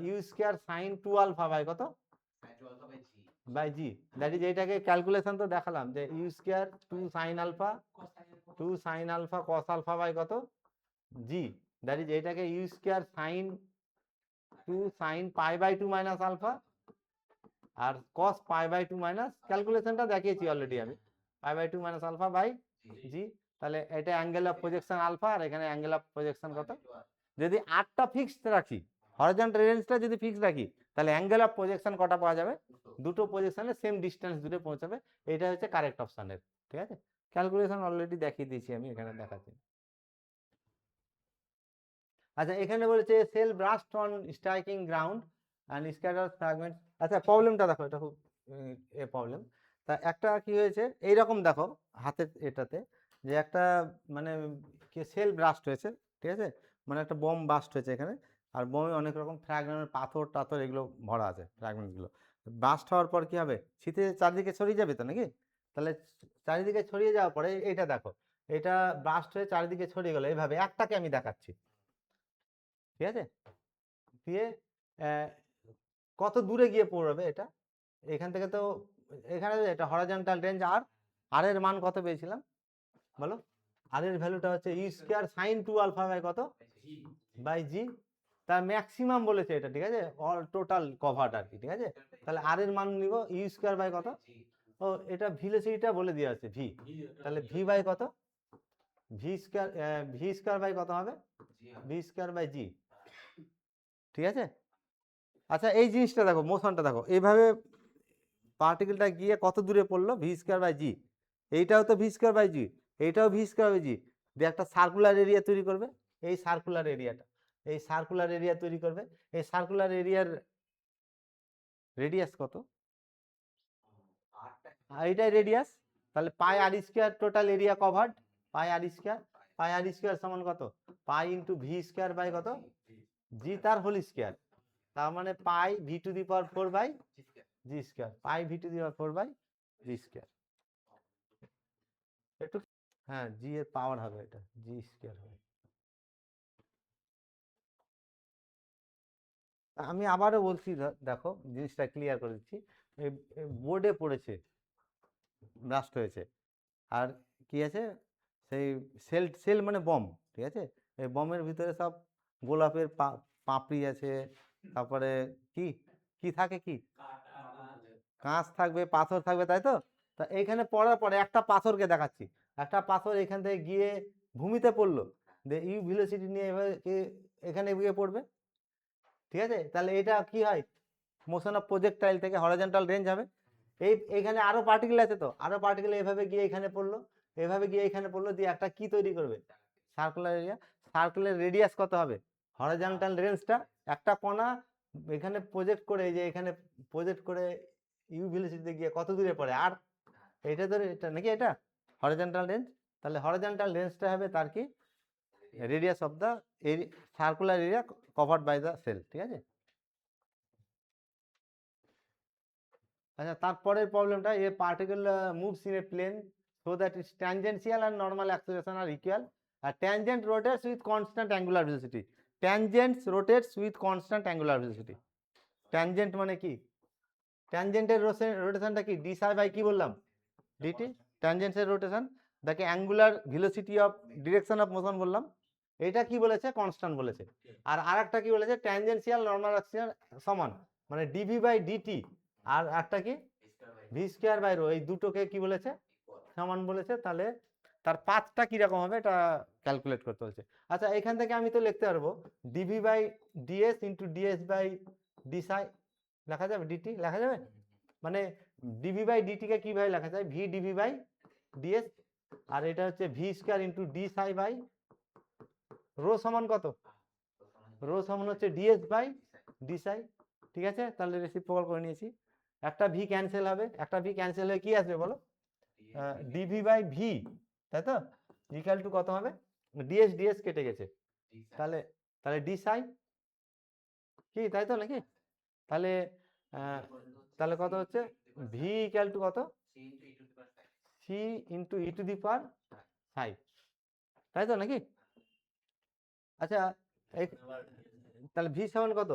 u square sine 2 alpha by কত, বাই জি, দ্যাট ইজ, এইটাকে ক্যালকুলেশন তো দেখালাম যে u square 2 sine alpha, 2 sine alpha cos alpha by কত, জি, দ্যাট ইজ, এইটাকে u square sine 2 sine pi by 2 minus alpha, আর cos পাই বাই 2 মাইনাস, ক্যালকুলেশনটা দেখিয়েছি অলরেডি আমি, pi by 2 minus alpha by g. তাহলে এটা angle of projection alpha, আর এখানে angle of projection কত। যদি আরটা ফিক্সড রাখি, হরিজন্টাল রেঞ্জটা যদি ফিক্সড রাখি, তাহলে অ্যাঙ্গেল অফ প্রজেকশন কটা পাওয়া যাবে, দুটো প্রজেকশনে সেম ডিস্টেন্স দূরে পৌঁছাবে। এটা হচ্ছে কারেক্ট অপশনের, ঠিক আছে। ক্যালকুলেশন অলরেডি দেখিয়ে দিয়েছি আমি, এখানে দেখাচ্ছি। আচ্ছা, এখানে বলেছে shell burst on striking ground and scatter fragment. আচ্ছা, প্রবলেমটা দেখো, এটা খুব প্রবলেম। তা একটা কি হয়েছে এইরকম দেখো হাতের এটাতে, যে একটা মানে সেল ব্রাস্ট হয়েছে, ঠিক আছে, মানে একটা বোম বাস্ট হয়েছে এখানে। আর বোমে অনেক রকম ফ্র্যাগমেন্ট, পাথর টাথর এগুলো ভরা আছে, ফ্র্যাগমেন্টগুলো বাস্ট হওয়ার পর কি হবে, শীতে চারদিকে ছড়িয়ে যাবে তো নাকি। তাহলে চারিদিকে ছড়িয়ে যাওয়ার পরে এটা দেখো, এটা ব্রাস্ট হয়ে চারিদিকে ছড়িয়ে গেল এইভাবে, একটাকে আমি দেখাচ্ছি, ঠিক আছে। দিয়ে কত দূরে গিয়ে পড়বে এটা, এখান থেকে তো এখানে এটা হরাইজন্টাল রেঞ্জ, আর এর মান কত পেয়েছিলাম বলো। আর এর ভ্যালুটা হচ্ছে ই স্কয়ার সাইন 2 আলফা বাই কত, বাই জি। তার ম্যাক্সিমাম বলেছে এটা, ঠিক আছে, অল টোটাল কভারটা আর কি, ঠিক আছে। তাহলে আর এর মান নিব ই স্কয়ার বাই কত, ও এটা ভেলোসিটিটা বলে দেওয়া আছে ভি, তাহলে ভি বাই কত, ভি স্কয়ার বাই কত হবে, ভি স্কয়ার বাই জি, ঠিক আছে। আচ্ছা, এই জিনিসটা দেখো, মোশনটা দেখো, এইভাবে পার্টিকেলটা গিয়ে কত দূরে পড়লো, ভি স্কয়ার বাই জি। এইটাও তো ভি স্কয়ার বাই জি, এইটাও ভি স্কয়ার বাই জি, দিয়ে একটা সার্কুলার এরিয়া তৈরি করবে। এই সার্কুলার এরিয়াটা, এই সার্কুলার এরিয়া তৈরি করবে। এই সার্কুলার এরিয়ার রেডিয়াস কত, এইটাই রেডিয়াস। তাহলে pi r square total area covered, pi r square, pi r square সমান কত, pi into v square by কত, জি তার হোল স্কয়ার। তার মানে pi v to the power 4 by g square, pi v to the power 4 by g square. একটু হ্যাঁ, জি এর পাওয়ার হবে, এটা জি স্কয়ার হবে। আমি আবারও বলছি, দেখো জিনিসটা ক্লিয়ার করে দিচ্ছি। বোর্ডে পড়েছে, ব্লাস্ট হয়েছে, আর কি আছে, সেই সেল সেল মানে বম, ঠিক আছে। এই বমের ভিতরে সব গোলাপের পাপড়ি আছে, তারপরে কি কি থাকে, কি কাঁচ থাকবে, পাথর থাকবে, তাই তো। তা এইখানে পড়ার পরে একটা পাথরকে দেখাচ্ছি, একটা পাথর এখান থেকে গিয়ে ভূমিতে পড়লো, ইউ ভেলোসিটি নিয়ে এখানে গিয়ে পড়বে, ঠিক আছে। তাহলে এটা কি হয়, মোশন অফ প্রজেক্টাইল থেকে হরাইজন্টাল রেঞ্জ হবে। এইখানে আরো পার্টিকেল আছে, তো আরো পার্টিকেল এভাবে গিয়ে এখানে পড়লো, এভাবে গিয়ে এখানে পড়লো, দিয়ে একটা কি তৈরি করবে, সার্কুলার এরিয়া। সার্কুলার রেডিয়াস কত হবে, হরাইজন্টাল রেঞ্জটা একটা কণা এখানে প্রজেক্ট করে, এই যে এখানে প্রজেক্ট করে ইউ ভেলোসিটিতে গিয়ে কত দূরে পড়ে, আর এটা ধরে এটা নাকি, এটা হরাইজন্টাল রেঞ্জ। তাহলে হরাইজন্টাল রেঞ্জটা হবে তার কি, radius of the circular area covered by the shell, ঠিক আছে। আচ্ছা, তারপরের প্রবলেমটা, a particle moves in a plane so that its tangential and normal acceleration are equal, আর tangent rotates with constant angular velocity. Tangents rotates with constant angular velocity. Tangent মানে কি, ট্যানজেন্টের রোটেশনটা কি, D psi by কি বললাম, DT. ট্যানজেন্টের rotation দেখে angular velocity of direction of motion বললাম, এটা কি বলেছে, কনস্ট্যান্ট বলেছে। আর আরেকটা কি বলেছে, ট্যানজেন্সিয়াল নর্মাল অ্যাক্সিলার সমান, মানে ডিভি বাই ডিটি, আর একটা কি ভি স্কয়ার বাই রো, এই দুটোকে কি বলেছে, সমান বলেছে। তাহলে তার পাথটা কিরকম হবে এটা ক্যালকুলেট করতে হচ্ছে। আচ্ছা, এখান থেকে আমি তো লিখতে পারবো dv by ds into ds by d psi, লেখা যাবে, ডিটি লেখা যাবে, মানে ডিভি বাই ডিটি কে কিভাবে লেখা যায়, ভি ডিভি বাই ডিএস, আর এটা হচ্ছে v square into d psi by rho সমান কত, রো সমান হচ্ছে ডিএস বাই ডি সাই, ঠিক আছে। তাহলে রেসিপ্রোকাল করে নিয়েছি, একটা ভি ক্যান্সেল হবে, একটা ভি ক্যান্সেল হয়ে কি আসবে বলো, ডিভি বাই ভি, তাই তো, ইকুয়াল টু কত হবে, ডিএস ডিএস কেটে গেছে, তাহলে তাহলে ডি সাই কি, তাই তো নাকি। তাহলে তাহলে কত হচ্ছে, ভি ইকুয়াল টু কত, c into e to the power psi, তাই তো নাকি। আচ্ছা, তাহলে ভি সমান কত,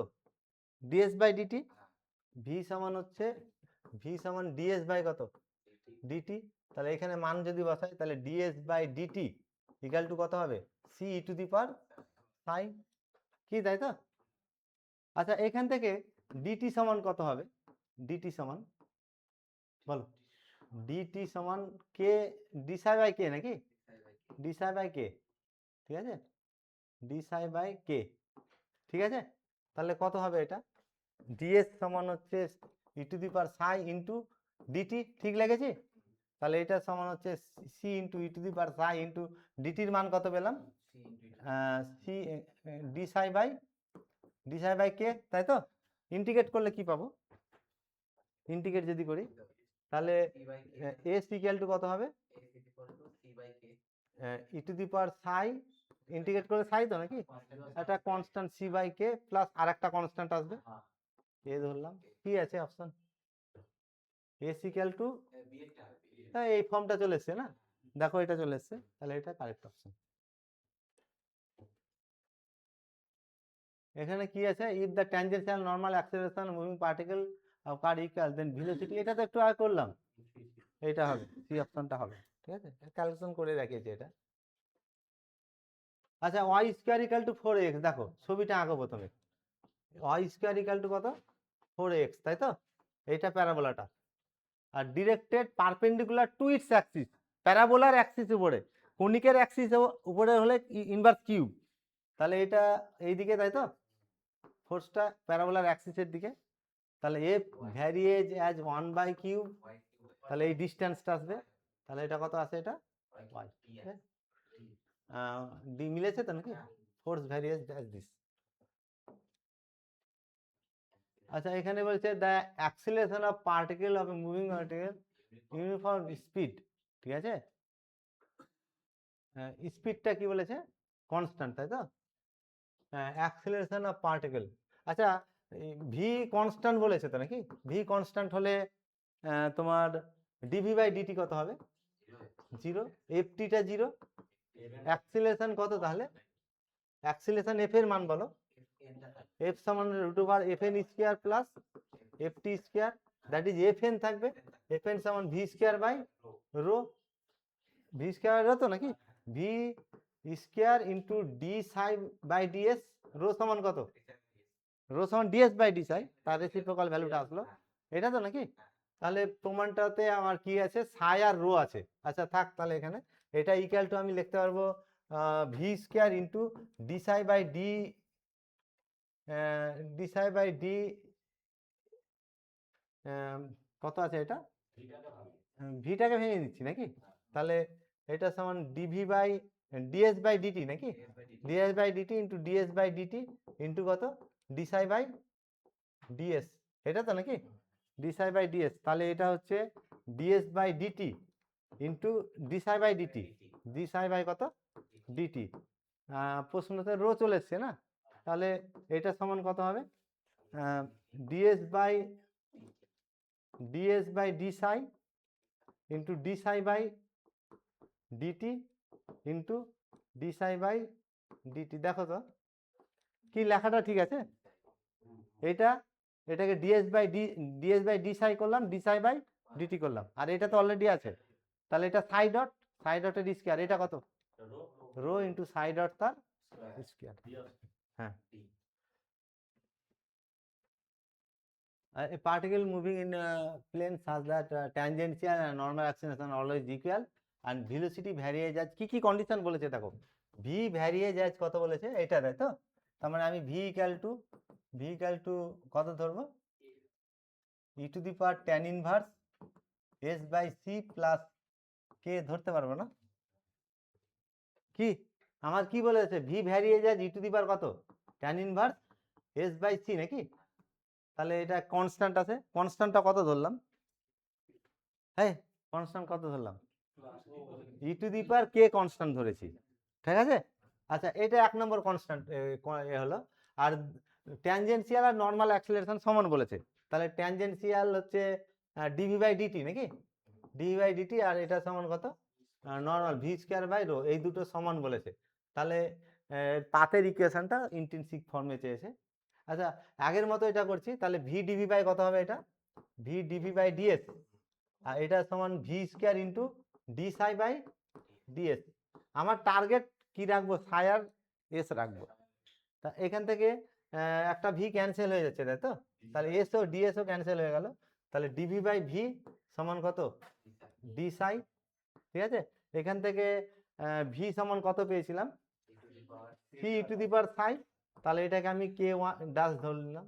ডিএস বাই ডিটি, ভি সমান হচ্ছে, ভি সমান ডিএস বাই কত, ডিটি। তাহলে এখানে মান যদি বসাই, তাহলে ds by dt equal to কত হবে, C E to the power সাই, কি, তাই তো। আচ্ছা, এখান থেকে ডিটি সমান কত হবে, ডিটি সমান বলো ডিটি সমান কে ডিসাই বাই কে নাকি ডিসাই বাই কে ঠিক আছে ডিসাই বাই কে ঠিক আছে তাহলে কত হবে এটা ডিএস সমান হচ্ছে ই to the power psi into DT ঠিক লেগেছে তাহলে এটা সমান হচ্ছে c into e to the power psi into ডিটির মান কত পেলাম সি ডিসাই বাই কে তাই তো ইন্টিগ্রেট করলে কি পাবো ইন্টিগ্রেট যদি করি তাহলে এস ইকুয়াল টু কত হবে ই to the power Sai integrate করলে সাই তো নাকি একটা constant c by k plus আর একটা কনস্ট্যান্ট আসবে এ ধরলাম কি আছে অপশন এস ইকুয়াল টু এই ফর্মটা চলে এসছে না দেখো এটা চলে এসছে তাহলে এটা কারেক্ট অপশন এখানে কি আছে if the tangential normal acceleration moving particle কার ইকুয়াল দেন ভেলোসিটি এটা তো একটু আগে করলাম এটা হবে সি অপশনটা হবে ঠিক আছে ক্যালকুলেশন করে দেখিয়েছি এটা আচ্ছা Y square equal to 4x দেখো ছবিটা আঁকো প্রথমে ওয়াই স্কোয়ার ইকুয়াল টু কত 4x তাই তো এইটা প্যারাবোলাটা আর directed perpendicular to its axis প্যারাবোলার অ্যাক্সিস উপরে কনিকের অ্যাক্সিস উপরে হলে ইনভার্স কিউব তাহলে এটা এইদিকে তাই তো ফোর্সটা প্যারাবোলার অ্যাক্সিসের দিকে তাহলে এফ ভ্যারিয়েজ অ্যাজ 1/কিউব তাহলে এই ডিস্টেন্সটা আসবে তাহলে এটা কত আছে এটা ওয়াই ডি মিলেছে তো নাকি ফোর্স ভ্যারিয়েজ অ্যাজ দিস আচ্ছা এখানে বলছে the acceleration of particle of A moving particle uniform speed ঠিক আছে স্পিডটা কি বলেছে কনস্ট্যান্ট তাই তো অ্যাক্সিলারেশন অফ পার্টিকেল আচ্ছা ভি কনস্ট্যান্ট বলেছে তো নাকি ভি কনস্ট্যান্ট হলে তোমার ডিভি বাই ডিটি কত হবে 0 এফটিটা 0 অ্যাক্সিলারেশন কত তাহলে অ্যাক্সিলারেশন এফ এর মান বলো এফ সমান √/, fn square plus ft square that is fn থাকবে fn সমান v square by rho v square rho তো নাকি v square into d psi by ds rho সমান কত রো সমান ds বাই d সাই তার রেসিপ্রোকাল ভ্যালুটা আসলো এটা তো নাকি তাহলে প্রমাণটাতে আমার কি আছে সাই আর রো আছে আচ্ছা থাক তাহলে এখানে এটা ইকুয়াল টু আমি লিখতে পারবো v square into d psi by d d psi by d কত আছে এটা ভিটাকে ভেঙে দিচ্ছি নাকি তাহলে এটা সমান dv by ds by dt নাকি ds by dt into ds by dt into কত ডি সাই বাই ডিএস এটা তো নাকি ডি সাই বাই ডিএস তাহলে এটা হচ্ছে ds by dt into d psi by DT D psi by কত dt প্রশ্নতে রো চলে এসছে না তাহলে এটা সমান কত হবে ds by d psi into d psi by dt into d psi by dt দেখো তো কি লেখাটা ঠিক আছে এটাকে ডিএস বাই ডি সাই করলাম ডি সাই বাই ডিটি করলাম আর এটা তো অলরেডি আছে তাহলে এটা সাই ডটের স্কয়ার এটা কত রো ইন্টু সাই ডট তার স্কয়ার হ্যাঁ a particle moving in a plane such that tangential and normal acceleration are always equal and velocity varies as কি কন্ডিশন বলেছে দেখো v varies as কত বলেছে এটা তাই তো তার মানে আমি v ইকুয়াল টু কত ধরবো e to the power tan inverse s by c plus k ধরতে পারবো না কি আমার কি বলেছে v varies as e to the power কত tan inverse s by c নাকি তাহলে এটা কনস্ট্যান্ট আছে কনস্ট্যান্টটা কত ধরলাম হ্যাঁ কনস্ট্যান্ট কত ধরলাম ই to the power K constant ধরেছি ঠিক আছে আচ্ছা এটা এক নম্বর কনস্ট্যান্ট হলো আর ট্যানজেনশিয়াল আর নরমাল অ্যাক্সিলারেশন সমান বলেছে তাহলে ট্যানজেনশিয়াল হচ্ছে ডিভি বাই ডিটি নাকি ডিভি বাই ডিটি আর এটা সমান কত normal v square by rho এই দুটো সমান বলেছে তাহলে পাথের ইকুয়েশনটা ইন্ট্রিনসিক ফর্মে চেয়েছে আচ্ছা আগের মতো এটা করছি তাহলে ভি ডিভি বাই কত হবে এটা ভি ডিভি বাই ডিএস আর এটা সমান v square into d psi by ds আমার টার্গেট কি রাখবো সাই আর এস রাখবো তা এখান থেকে একটা ভি ক্যান্সেল হয়ে যাচ্ছে তাই তো তাহলে এস ও ডিএস ও ক্যান্সেল হয়ে গেল তাহলে ডিভি বাই ভি সমান কত, ডি সাই। ঠিক আছে, এখান থেকে ভি সমান কত পেয়েছিলাম, C E to the power সাই। তাহলে এটাকে আমি কে ওয়ান ড্যাশ ধরে নিলাম,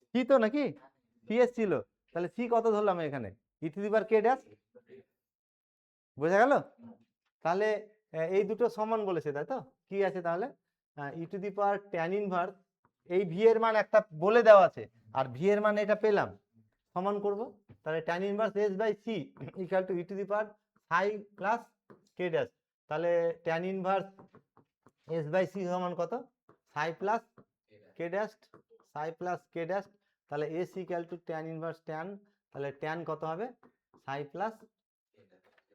সি তো নাকি, সি এসছিল, তাহলে সি কত ধরলাম এখানে, ই to the power K dash. বোঝা গেল? তাহলে এই দুটো সমান বলেছে, তাই তো? কি আছে তাহলে, e to the power tan inverse, এই ভি এর মান একটা বলে দেওয়া আছে, আর ভি এর মান এটা পেলাম, সমান করব। তাহলে tan inverse s by c equal to e to the power psi plus k dash. তাহলে tan inverse s by c সমান কত, psi plus k dash, psi plus k dash. তাহলে s equal to tan inverse tan, তাহলে tan কত হবে, psi plus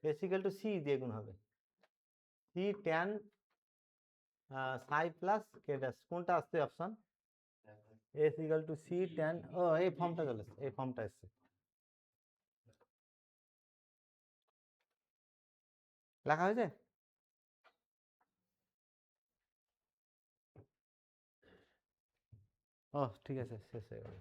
s equal to c দিয়ে গুণ হবে, c tan psi plus k dash, কোনটা আসছে option, s equal to c tan, ও এই ফর্মটা চলে এসছে, এই ফর্মটা এসছে, লেখা হয়েছে। ও ঠিক আছে, শেষ হয়ে গেল।